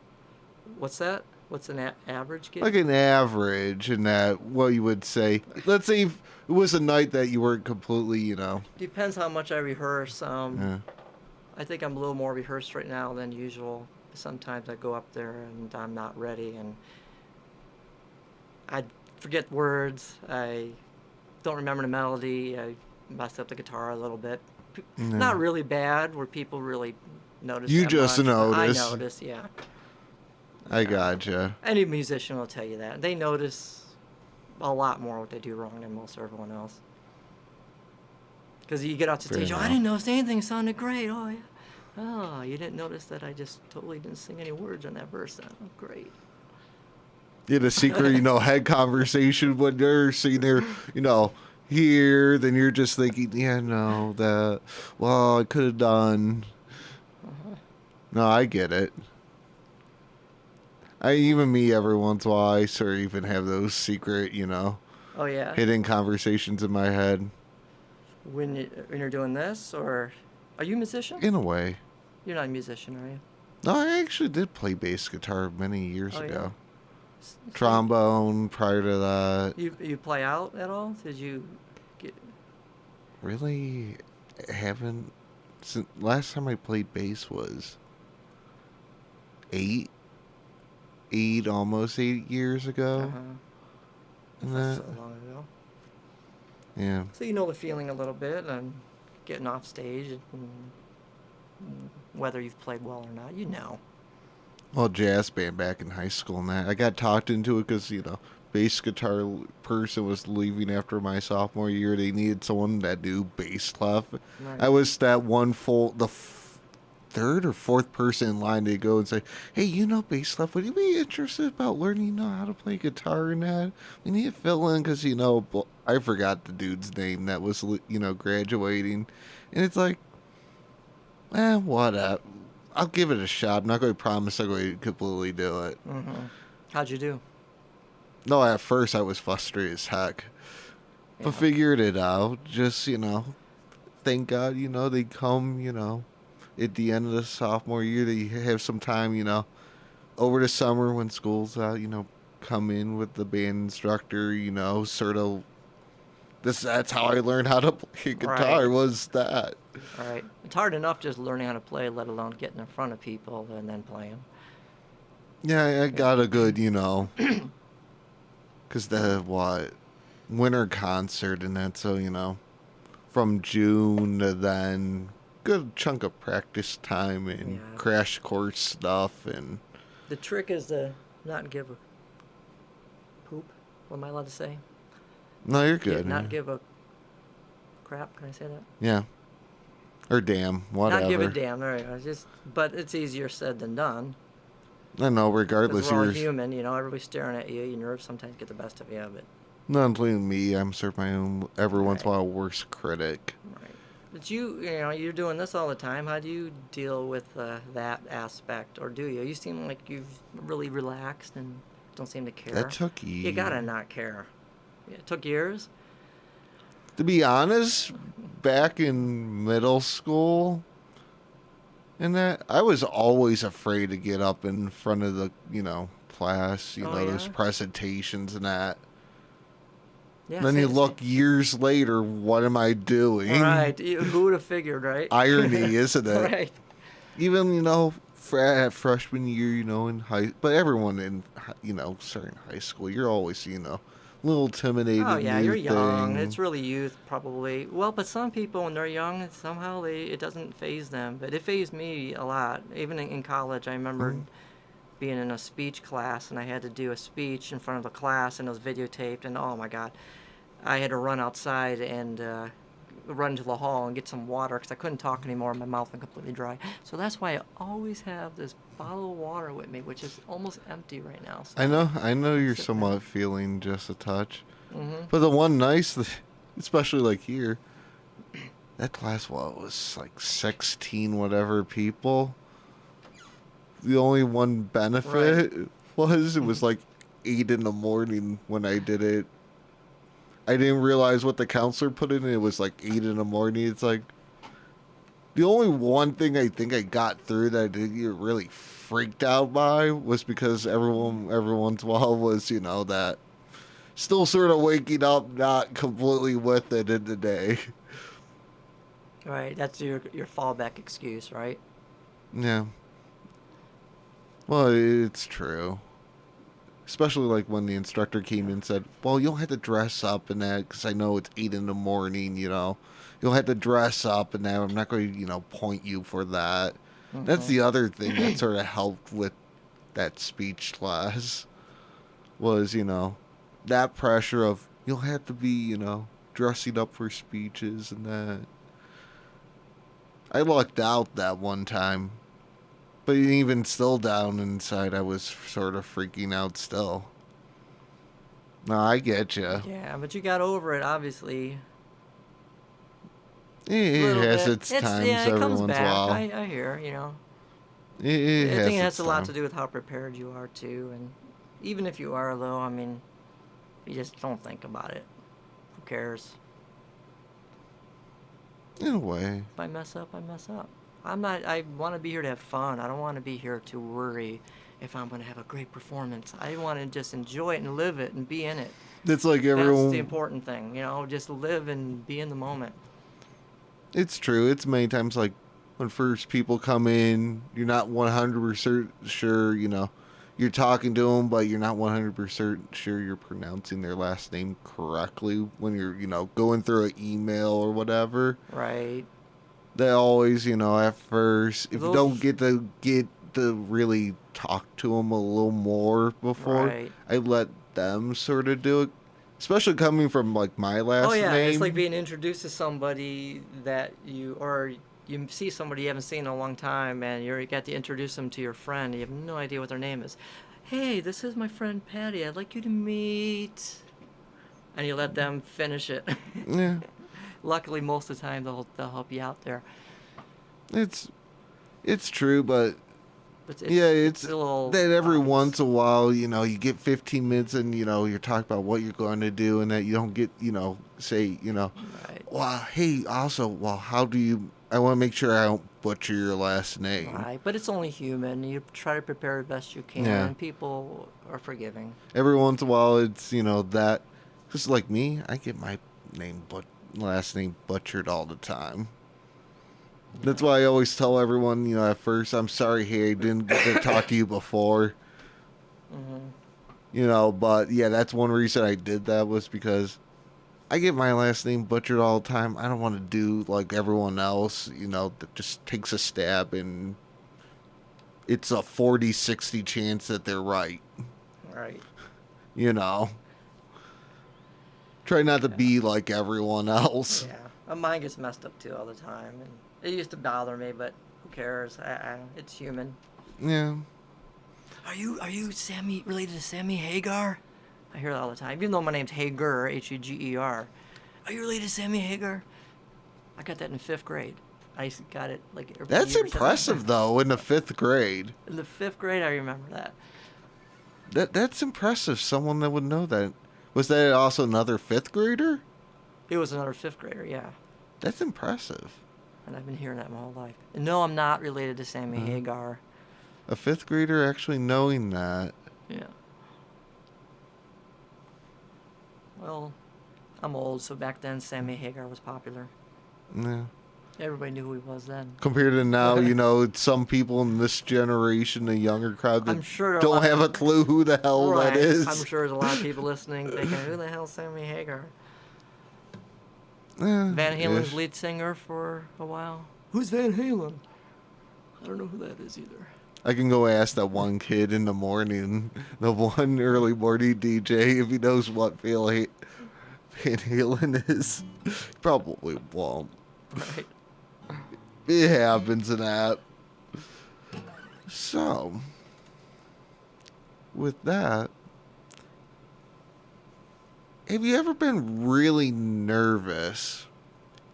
What's that? What's an average gig? Like an average, and that what you would say. Let's say if it was a night that you weren't completely, you know. Depends how much I rehearse. Yeah. I think I'm a little more rehearsed right now than usual. Sometimes I go up there and I'm not ready, and I forget words. I don't remember the melody. I mess up the guitar a little bit. Not really bad, where people really notice. You that just much. notice. I notice, yeah. I gotcha. Any musician will tell you that. They notice a lot more what they do wrong than most everyone else. Because you get off the stage, I didn't notice anything sounded great. Oh, yeah. Oh, you didn't notice that I just totally didn't sing any words on that verse. That was great. You had a secret, you know, head conversation when you're sitting there, you know, here, then you're just thinking, yeah, no, that, well, I could have done. No, I get it. Even me, every once in a while, I sort of even have those secret, you know, Oh, yeah. hidden conversations in my head. When you're doing this, or are you a musician? In a way. You're not a musician, are you? No, I actually did play bass guitar many years Oh, ago. yeah? Trombone prior to that. You play out at all? Did you get... Really haven't. Since last time I played bass was 8, almost 8 years ago. Uh-huh. And That's that, so long ago. yeah. So you know the feeling a little bit, and getting off stage, and whether you've played well or not, you know. Well, jazz band back in high school and that. I got talked into it because, you know, bass guitar person was leaving after my sophomore year. They needed someone that knew bass clef. Right. I was that third or fourth person in line to go and say, hey, you know bass clef, would you be interested about learning, you know, how to play guitar and that? We need to fill in because, you know, I forgot the dude's name that was, you know, graduating. And it's like, whatever. I'll give it a shot. I'm not going to promise I'm going to completely do it. Mm-hmm. How'd you do? No, at first I was frustrated as heck. But figured it out. Just, you know, thank God, you know, they come, you know, at the end of the sophomore year, they have some time, you know, over the summer when school's out, you know, come in with the band instructor, you know, sort of. That's how I learned how to play guitar, was that. All right. It's hard enough just learning how to play, let alone getting in front of people and then playing. Yeah, I got a good, you know, because winter concert and that, so, you know, from June to then, good chunk of practice time and crash course stuff. And the trick is to not give a poop. What am I allowed to say? No, you're good. Not give a crap. Can I say that? Yeah. Or damn, whatever. Not give a damn. There you go. But it's easier said than done. I know, regardless. We're all human, you know. Everybody's staring at you. Your nerves sometimes get the best of you. But not including me. I'm sort of my own, every once in a while, worst critic. Right. But you know, you're doing this all the time. How do you deal with that aspect, or do you? You seem like you've really relaxed and don't seem to care. That took years. You gotta not care. It took years. To be honest, back in middle school, and that I was always afraid to get up in front of the, you know, class. You know, those presentations and that. Yeah, then you look years later, what am I doing? Right. Who would have figured, right? Irony, isn't it? Right. Even, you know, freshman year, you know, but everyone in, you know, starting high school, you're always, you know, a little intimidated. Oh, yeah, you're young. It's really youth, probably. Well, but some people, when they're young, somehow it doesn't faze them. But it fazed me a lot. Even in college, I remember being in a speech class, and I had to do a speech in front of the class, and it was videotaped, and oh, my God. I had to run outside and run into the hall and get some water because I couldn't talk anymore. My mouth was completely dry. So that's why I always have this bottle of water with me, which is almost empty right now. So I know you're somewhat feeling just a touch. Mm-hmm. But the one nice, especially like here, that class, was like 16 whatever people. The only one benefit was it was like 8 in the morning when I did it. I didn't realize what the counselor put in. It was like 8 in the morning. It's like, The only one thing I think I got through that I didn't get really freaked out by was because everyone every once in a while was, that still sort of waking up, not completely with it in the day. Right, that's your fallback excuse, right? Yeah. Well, it's true. Especially like when the instructor came in and said, well, you'll have to dress up and that because I know it's 8 in the morning, You'll have to dress up and that. I'm not going to, point you for that. Mm-hmm. That's the other thing that sort of helped with that speech class was, that pressure of you'll have to be, dressing up for speeches and that. I lucked out that one time. But even still down inside, I was sort of freaking out still. No, I get you. Yeah, but you got over it, obviously. It has its times every comes once in a back. while. I hear, I think it has a lot to do with how prepared you are, too. And even if you are, though, I mean, you just don't think about it. Who cares? In a way. If I mess up, I mess up. I want to be here to have fun. I don't want to be here to worry if I'm going to have a great performance. I want to just enjoy it and live it and be in it. It's like everyone... That's the important thing, just live and be in the moment. It's true. It's many times like when first people come in, you're not 100% sure, you're talking to them, but you're not 100% sure you're pronouncing their last name correctly when you're, going through an email or whatever. Right. They always, at first, if you don't get to really talk to them a little more before, right. I let them sort of do it. Especially coming from, like, my last name. It's like being introduced to somebody that you see somebody you haven't seen in a long time, and you got to introduce them to your friend. You have no idea what their name is. Hey, this is my friend Patty. I'd like you to meet. And you let them finish it. Yeah. Luckily, most of the time, they'll help you out there. It's true, but it's a little that every once in a while, you get 15 minutes and, you're talking about what you're going to do and that you don't get, say, right. well, hey, also, well, I want to make sure I don't butcher your last name. Right, but it's only human. You try to prepare the best you can, and people are forgiving. Every once in a while, it's, that, just like me, I get my last name butchered all the time. That's why I always tell everyone, at first, I'm sorry, hey, I didn't get to talk to you before. Mm-hmm. But yeah, that's one reason I did that was because I get my last name butchered all the time. I don't want to do like everyone else, that just takes a stab and it's a 40-60 chance that they're right. Right. Try not to be like everyone else. Yeah. Mine gets messed up too all the time. And it used to bother me, but who cares? It's human. Yeah. Are you related to Sammy Hagar? I hear that all the time. Even though my name's Hager, Hager. Are you related to Sammy Hagar? I got that in 5th grade. I got it like every That's year. impressive though, in the 5th grade. In the 5th grade, I remember that. That's impressive. Someone that would know that. Was that also another 5th grader? It was another 5th grader, yeah. That's impressive. And I've been hearing that my whole life. And no, I'm not related to Sammy Hagar. A 5th grader actually knowing that. Yeah. Well, I'm old, so back then Sammy Hagar was popular. Yeah. Everybody knew who he was then. Compared to now, some people in this generation, the younger crowd, that don't have a clue who the hell that is. I'm sure there's a lot of people listening thinking, who the hell's Sammy Hagar? Van Halen's lead singer for a while. Who's Van Halen? I don't know who that is either. I can go ask that one kid in the morning, the one early morning DJ, if he knows what Van Halen is. Probably won't. Right. It happens in that. So, with that, have you ever been really nervous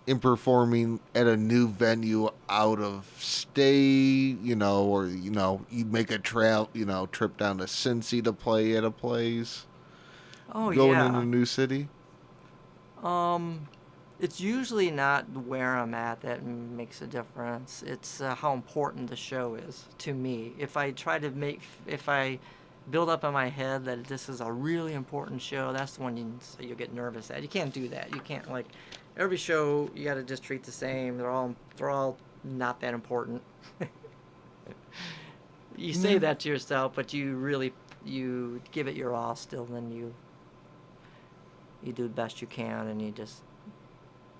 in performing at a new venue out of state, or, you make a trip down to Cincy to play at a place? Oh, going in a new city? It's usually not where I'm at that makes a difference. It's how important the show is to me. If I build up in my head that this is a really important show, that's the one you'll get nervous at. You can't do that. You can't, like, every show you got to just treat the same. They're all not that important. You say that to yourself, but you give it your all still, then you do the best you can, and you just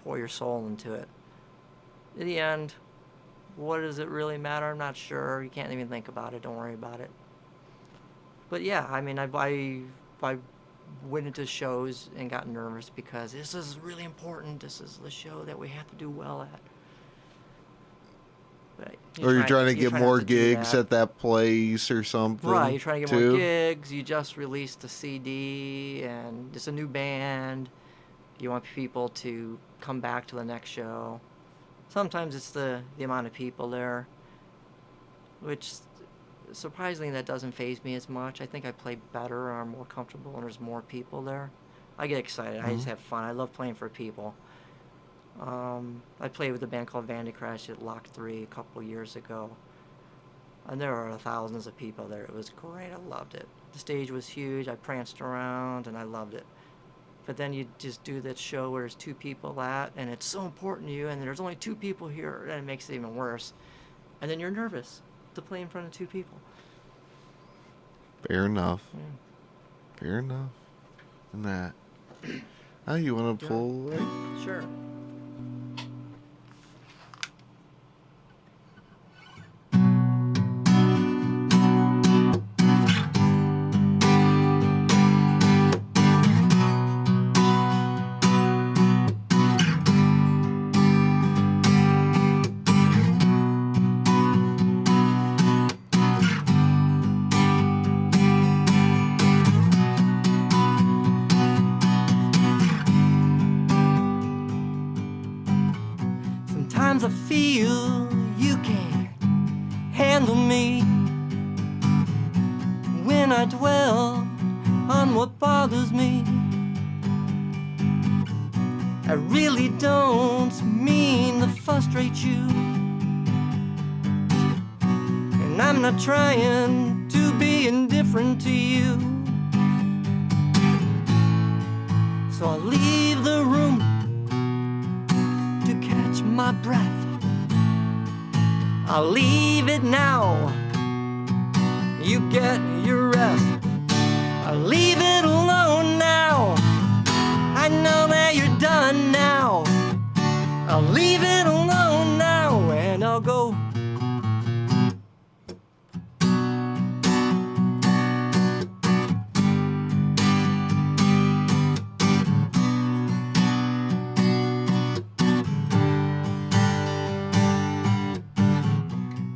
pour your soul into it. In the end, what does it really matter? I'm not sure. You can't even think about it. Don't worry about it. But yeah, I mean, I went into shows and got nervous because this is really important. This is the show that we have to do well at. But You're trying to get more gigs at that place or something. Right, you're trying to get more gigs. You just released a CD, and it's a new band. You want people to come back to the next show. Sometimes it's the amount of people there, which surprisingly that doesn't faze me as much. I think I play better or I'm more comfortable when there's more people there. I get excited. I just have fun. I love playing for people. I played with a band called Vandecrash at Lock 3 a couple years ago, and there were thousands of people there. It was great. I loved it. The stage was huge. I pranced around, and I loved it. But then you just do that show where there's 2 people at, and it's so important to you, and there's only 2 people here, and it makes it even worse. And then you're nervous to play in front of 2 people. Fair enough. Yeah. Fair enough. And that. Oh, you want to pull? Sure. Sometimes I feel you can't handle me when I dwell on what bothers me. I really don't mean to frustrate you, and I'm not trying to be indifferent to you. So I'll leave the room to catch my breath. I'll leave it now. You get your rest. I'll leave it alone now. I know that you're done now. I'll leave it alone now, and I'll go.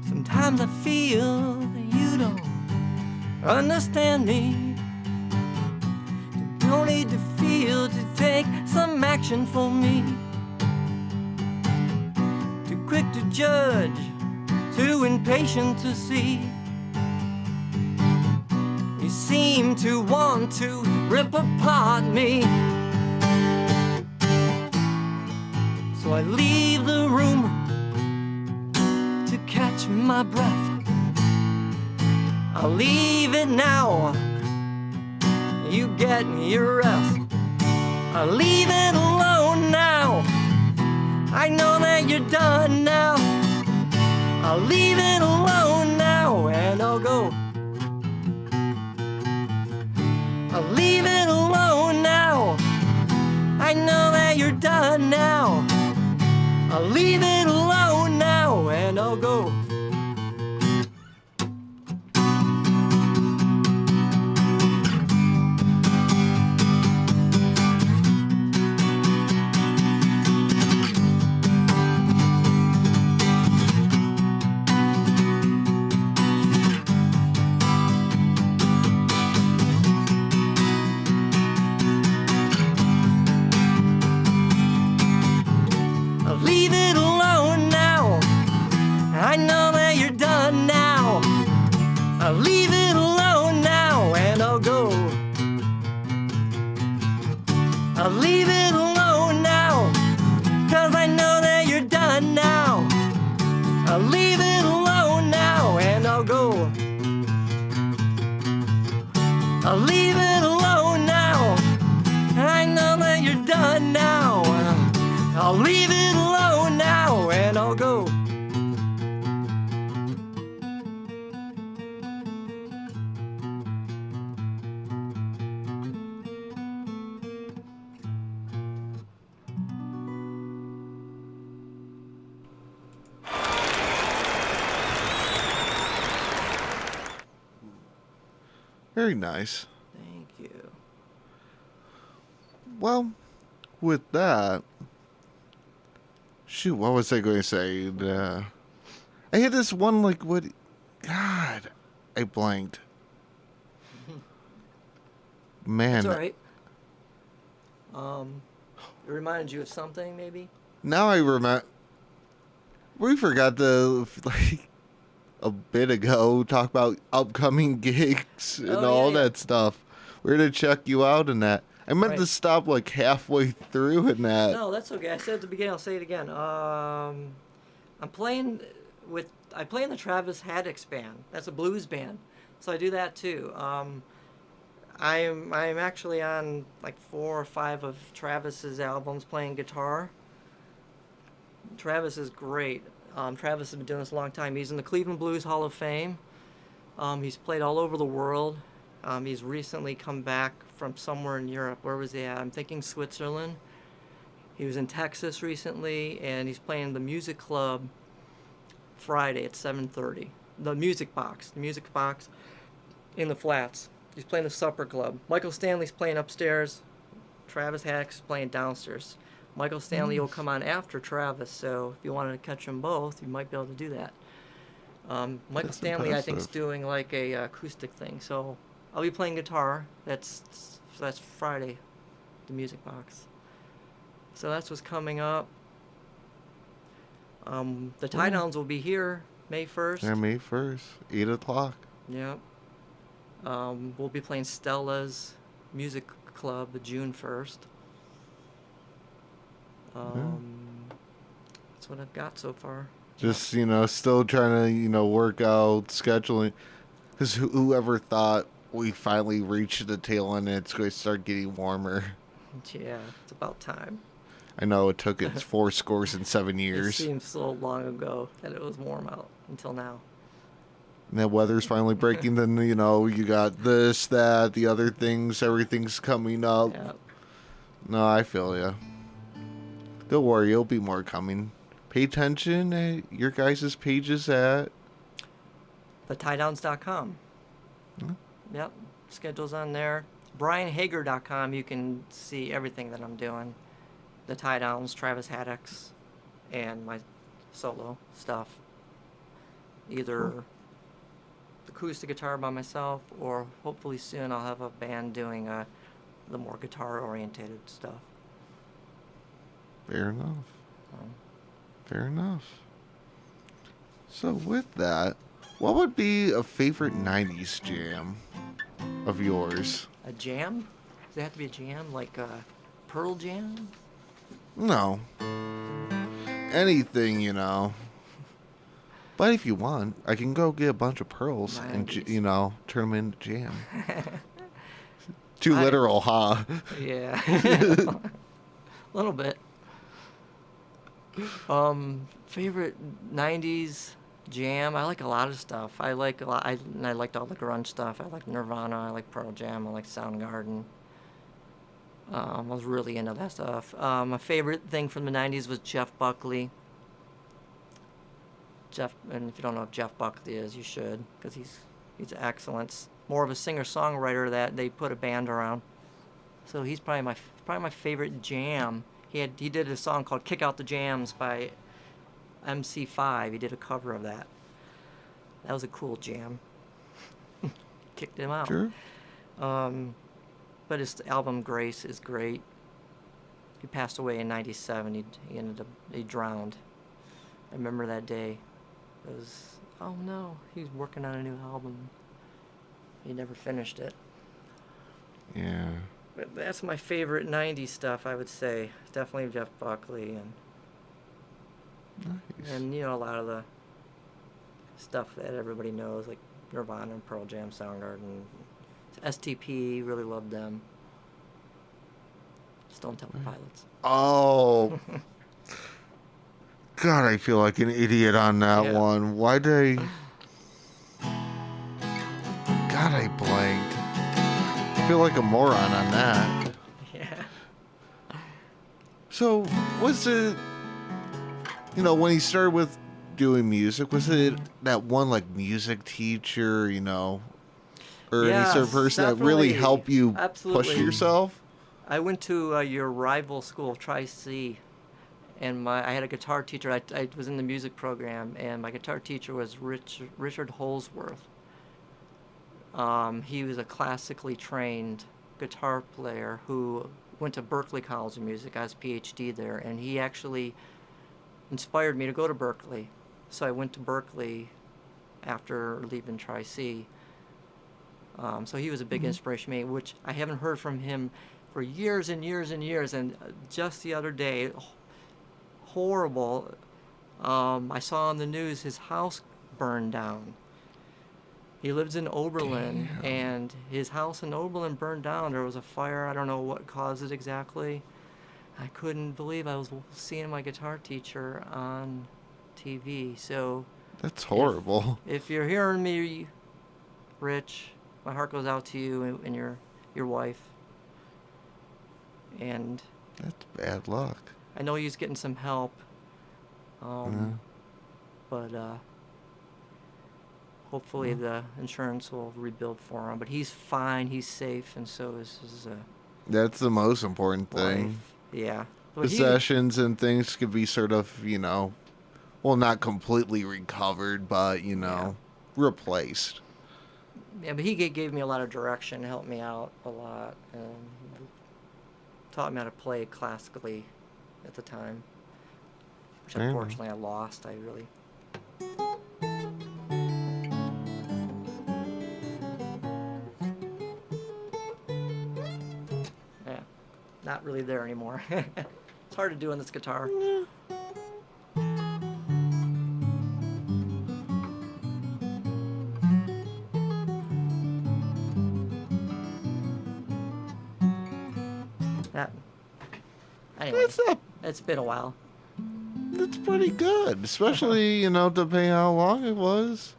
Sometimes I feel that you don't understand me. Don't need to feel to take some action for me. Too quick to judge, too impatient to see. You seem to want to rip apart me. So I leave the room to catch my breath. I'll leave it now. You get your rest. I'll leave it alone now. I know that you're done now. I'll leave it alone now, and I'll go. I'll leave it alone now. I know that you're done now. I'll leave it alone now, and I'll go. Leave it alone now. I know that you're done now. I'll leave it alone now, and I'll go. I'll leave it alone now. go. I'll leave it alone now. I know that you're done now. I'll leave it alone now and I'll go. Very nice. Thank you. Well, with that, shoot, what was I going to say? I had this one, like, what? God, I blanked. Man. It's all right. It reminded you of something, maybe? Now I remember. We forgot to, like, a bit ago, talk about upcoming gigs and all that stuff. We're going to check you out in that. I meant to stop, like, halfway through in that. No, that's okay. I said at the beginning, I'll say it again. I play in the Travis Haddock's band. That's a blues band. So I do that too. I'm actually on like 4 or 5 of Travis's albums playing guitar. Travis is great. Travis has been doing this a long time. He's in the Cleveland Blues Hall of Fame. He's played all over the world. He's recently come back from somewhere in Europe. Where was he at? I'm thinking Switzerland. He was in Texas recently, and he's playing the Music Club Friday at 7:30. The Music Box in the Flats. He's playing the Supper Club. Michael Stanley's playing upstairs. Travis Haddock's playing downstairs. Michael Stanley will come on after Travis, so if you wanted to catch them both, you might be able to do that. Michael Stanley, I think, is doing like a acoustic thing, so I'll be playing guitar. That's Friday, the Music Box. So that's what's coming up. The Tie Downs will be here May 1st. Yeah, May 1st, 8 o'clock. Yep. We'll be playing Stella's Music Club June 1st. That's what I've got so far. Just, still trying to, work out scheduling. Because whoever thought we finally reached the tail end and it's going to start getting warmer. Yeah, it's about time. I know it took its 7 years. It seems so long ago that it was warm out until now. And the weather's finally breaking, then, you got this, that, the other things, everything's coming up. Yep. No, I feel ya. Don't worry, it'll be more coming. Pay attention at your guys' pages at thetiedowns.com. Yep, schedule's on there. BrianHager.com, you can see everything that I'm doing. The Tie Downs, Travis Haddock's, and my solo stuff. Either acoustic guitar by myself, or hopefully soon I'll have a band doing the more guitar-oriented stuff. Fair enough. Fair enough. So with that, what would be a favorite 90s jam of yours? A jam? Does it have to be a jam? Like a Pearl Jam? No. Anything, But if you want, I can go get a bunch of pearls and, turn them into jam. Too literal, huh? Yeah. A little bit. Favorite 90s jam? I like a lot of stuff. I liked all the grunge stuff. I like Nirvana. I like Pearl Jam. I like Soundgarden. I was really into that stuff. My favorite thing from the 90s was Jeff Buckley. And if you don't know who Jeff Buckley is, you should, because he's excellent. More of a singer-songwriter that they put a band around. So he's probably my favorite jam. He did a song called "Kick Out the Jams" by MC5. He did a cover of that. That was a cool jam. Kicked him out. Sure. But his album Grace is great. He passed away in '97. He drowned. I remember that day. It was, oh no, he's working on a new album. He never finished it. Yeah. But that's my favorite 90s stuff, I would say. Definitely Jeff Buckley and Nice. a lot of the stuff that everybody knows, like Nirvana and Pearl Jam, Soundgarden, STP. Really loved them. Stone Temple Pilots. Oh. God, I feel like an idiot on that one. Why did I... God, I blanked. I feel like a moron on that. Yeah. So, was it... You know, when he started with doing music, was it that one, like, music teacher, you know? Or any sort of person that really helped you push yourself? I went to your rival school, Tri-C, and I had a guitar teacher. I was in the music program, and my guitar teacher was Richard Holsworth. He was a classically trained guitar player who went to Berklee College of Music, got his PhD there, and he actually inspired me to go to Berklee. So I went to Berklee after leaving Tri-C. So he was a big inspiration to me, which I haven't heard from him for years and years and years. And just the other day, horrible, I saw on the news his house burned down. He lives in Oberlin, and his house in Oberlin burned down. There was a fire. I don't know what caused it exactly. I couldn't believe I was seeing my guitar teacher on TV. So that's horrible. If you're hearing me, Rich, my heart goes out to you and your wife. And that's bad luck. I know he's getting some help. But hopefully the insurance will rebuild for him. But he's fine. He's safe, and so is his that's the most important wife. thing. Yeah. Possessions and things could be sort of, you know, well, not completely recovered, but, you know, replaced. Yeah, but he gave me a lot of direction, helped me out a lot, and taught me how to play classically at the time, which unfortunately I lost. I really... Yeah, not really there anymore. It's hard to do on this guitar. Anyway, it's been a while. That's pretty good, especially, you know, depending how long it was.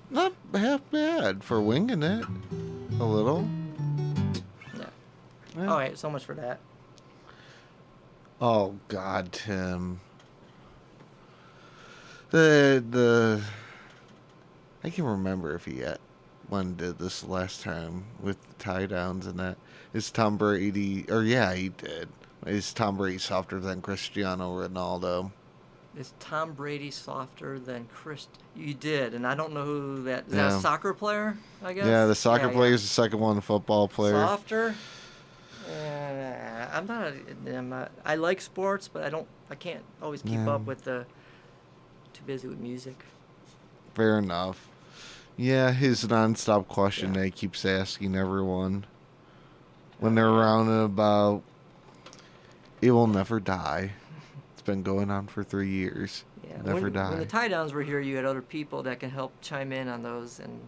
Not half bad for winging it a little. Yeah. All right, so much for that. Oh God, Tim. The I can remember if he did this last time with the tie downs and that. Is Tom Brady, or yeah, he did. Is Tom Brady softer than Cristiano Ronaldo? Is Tom Brady softer than Chris? You did, and I don't know who that is. That a soccer player, I guess? Yeah, the soccer player is the second one, the football player. Softer? I'm not. I like sports, but I can't always keep up with the. Too busy with music. Fair enough. Yeah, his nonstop question that he keeps asking everyone when they're around and about. It will never die. It's been going on for 3 years. Yeah. Never die. When the tie downs were here, you had other people that can help chime in on those, and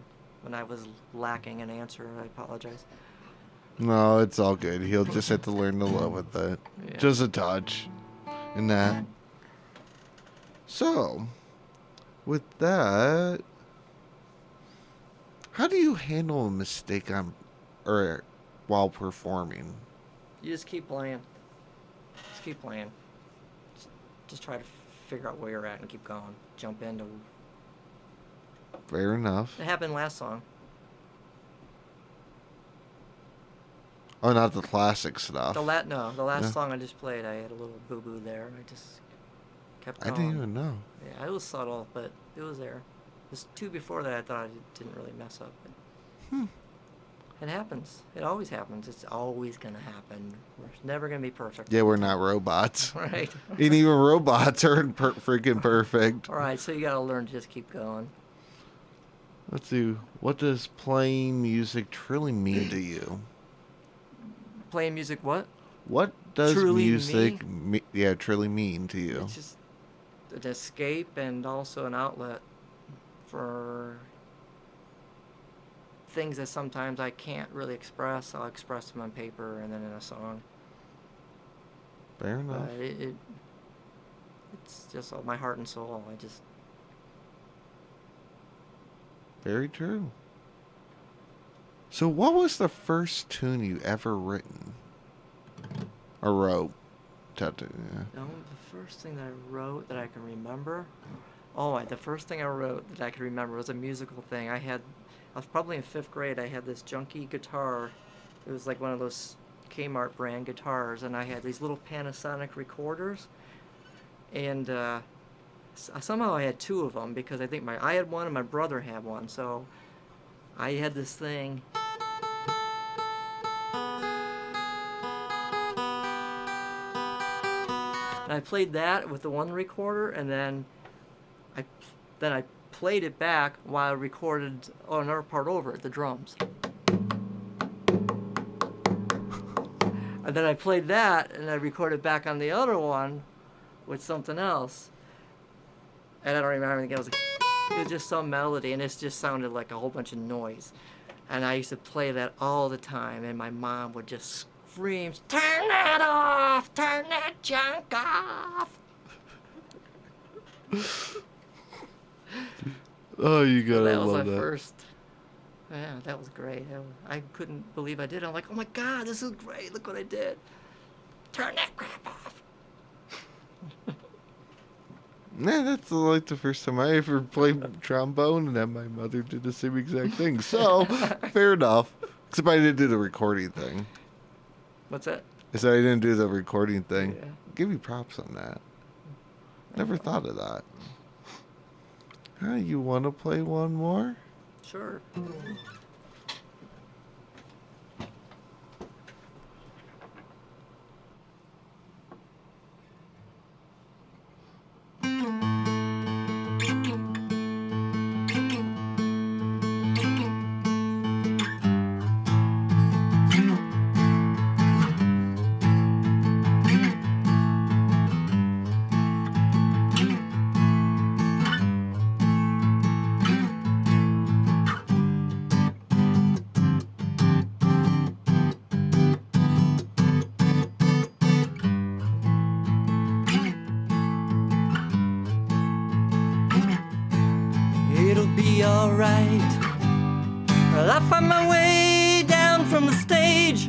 when I was lacking an answer, I apologize. No, it's all good. He'll just have to learn to live with it. Yeah. Just a touch. And that. So, with that, how do you handle a mistake while performing? You just keep playing. Just keep playing. Just try to figure out where you're at and keep going. Jump into. Fair enough. It happened last song. Oh, not the classic stuff. The last song I just played, I had a little boo-boo there, and I just kept going. I didn't even know. Yeah, it was subtle, but it was there. There's two before that I thought I didn't really mess up. But it happens. It always happens. It's always going to happen. We're never going to be perfect. Yeah, we're not robots. Right. And even robots aren't freaking perfect. All right, so you got to learn to just keep going. Let's see. What does playing music truly mean to you? Playing music what? What does truly music truly mean to you? It's just an escape and also an outlet. for things that sometimes I can't really express. I'll express them on paper and then in a song. Fair enough. But it's just all my heart and soul. Very true. So what was the first tune you ever written? Or wrote? No, the first thing that I wrote that I can remember. The first thing I wrote that I can remember was a musical thing. I was probably in 5th grade. I had this junky guitar. It was like one of those Kmart brand guitars, and I had these little Panasonic recorders. And somehow I had 2 of them because I think I had one and my brother had one. So I had this thing. And I played that with the one recorder, and then I played it back while I recorded another part over it, the drums. And then I played that, and I recorded back on the other one with something else. And I don't remember anything else. It was just some melody, and it just sounded like a whole bunch of noise. And I used to play that all the time, and my mom would just scream, "Turn that off! Turn that junk off!" Oh, you gotta that love was my that. first. Yeah, that was great. I couldn't believe I did it. I'm like, oh my God, this is great. Look what I did. Turn that crap off. Yeah, that's like the first time I ever played trombone, and then my mother did the same exact thing. So, fair enough. Except I didn't do the recording thing. What's that? I said I didn't do the recording thing. Yeah. Give you props on that. Never thought of that. You want to play one more? Sure. It'll be alright. Well, I find my way down from the stage.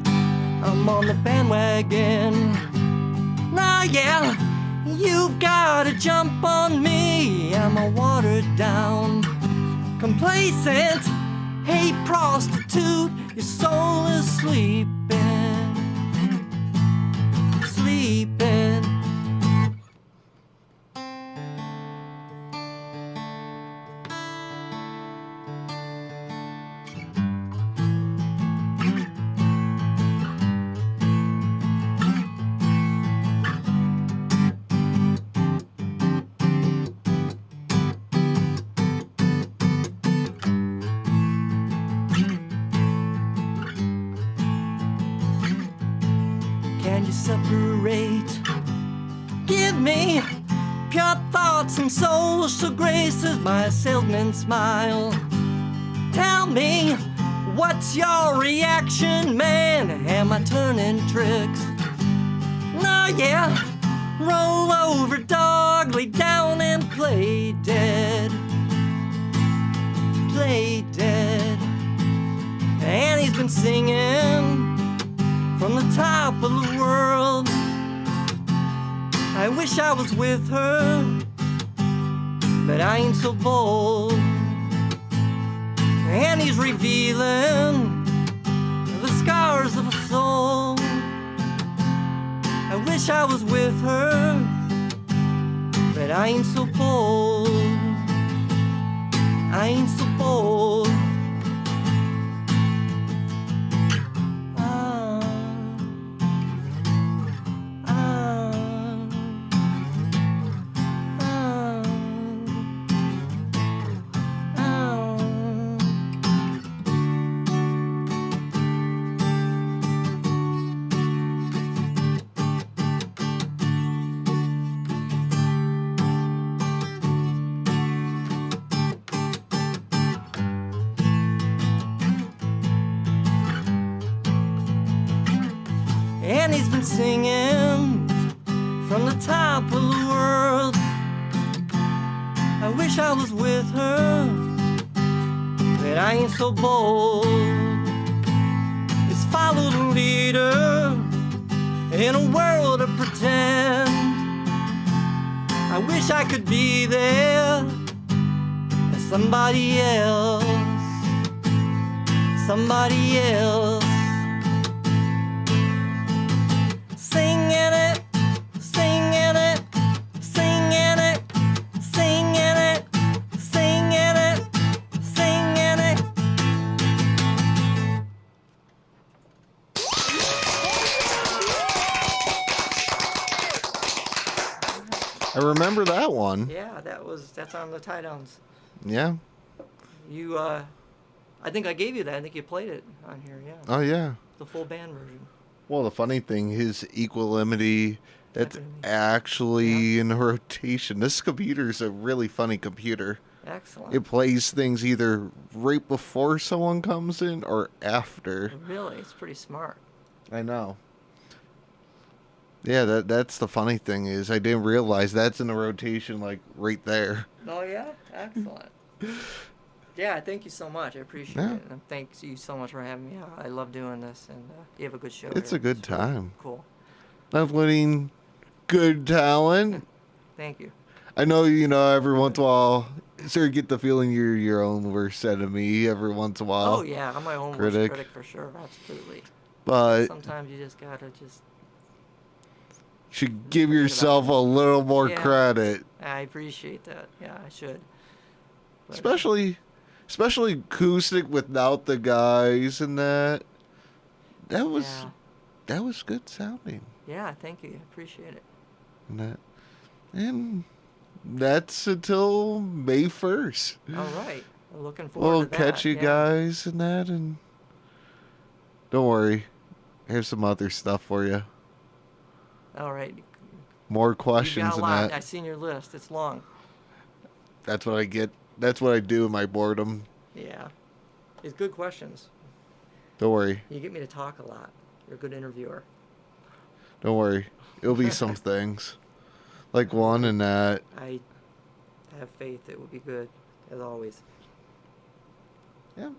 I'm on the bandwagon. Nah, yeah, you've gotta jump on me. I'm a watered down, complacent, hey prostitute, your soul is sleeping, sleeping. Can you separate? Give me pure thoughts and social graces, my salesman smile. Tell me, what's your reaction, man? Am I turning tricks? No, yeah, roll over, dog, lay down and play dead. Play dead. And he's been singing from the top of the world. I wish I was with her, but I ain't so bold. And he's revealing the scars of a soul. I wish I was with her, but I ain't so bold. I ain't so bold. And he's been singing from the top of the world. I wish I was with her, but I ain't so bold. Let's follow the leader in a world of pretend. I wish I could be there as somebody else, somebody else. Singing it, singing it, singing it, singing it, singing it, singing it. I remember that one. Yeah, that's on the tie downs. Yeah. You, I think I gave you that. I think you played it on here, yeah. Oh, yeah. The full band version. Well, the funny thing, his equanimity, that's Definitely. actually in rotation. This computer's a really funny computer. Excellent. It plays things either right before someone comes in or after. Really, it's pretty smart. I know. Yeah, that's the funny thing is I didn't realize that's in the rotation, like, right there. Oh, yeah? Excellent. Yeah, thank you so much. I appreciate it. And thanks you so much for having me out. I love doing this, and you have a good show. It's here. a good really time. Cool. Uploading good talent. Thank you. I know, every once in a while, sort of get the feeling you're your own worst enemy every once in a while. Oh, yeah, I'm my own worst critic for sure, absolutely. But sometimes you just gotta should give yourself a little more credit. I appreciate that. Yeah, I should. But, Especially acoustic without the guys and that. That was good sounding. Yeah, thank you. Appreciate it. And that's until May 1st. All right. I'm looking forward We'll to that. catch you guys and that, and don't worry. Here's some other stuff for you. All right. More questions You got a and lot. that. I've seen your list. It's long. That's what I get. That's what I do in my boredom. Yeah. It's good questions. Don't worry. You get me to talk a lot. You're a good interviewer. Don't worry. It'll be some things. Like one and that. I have faith it will be good, as always. Yeah.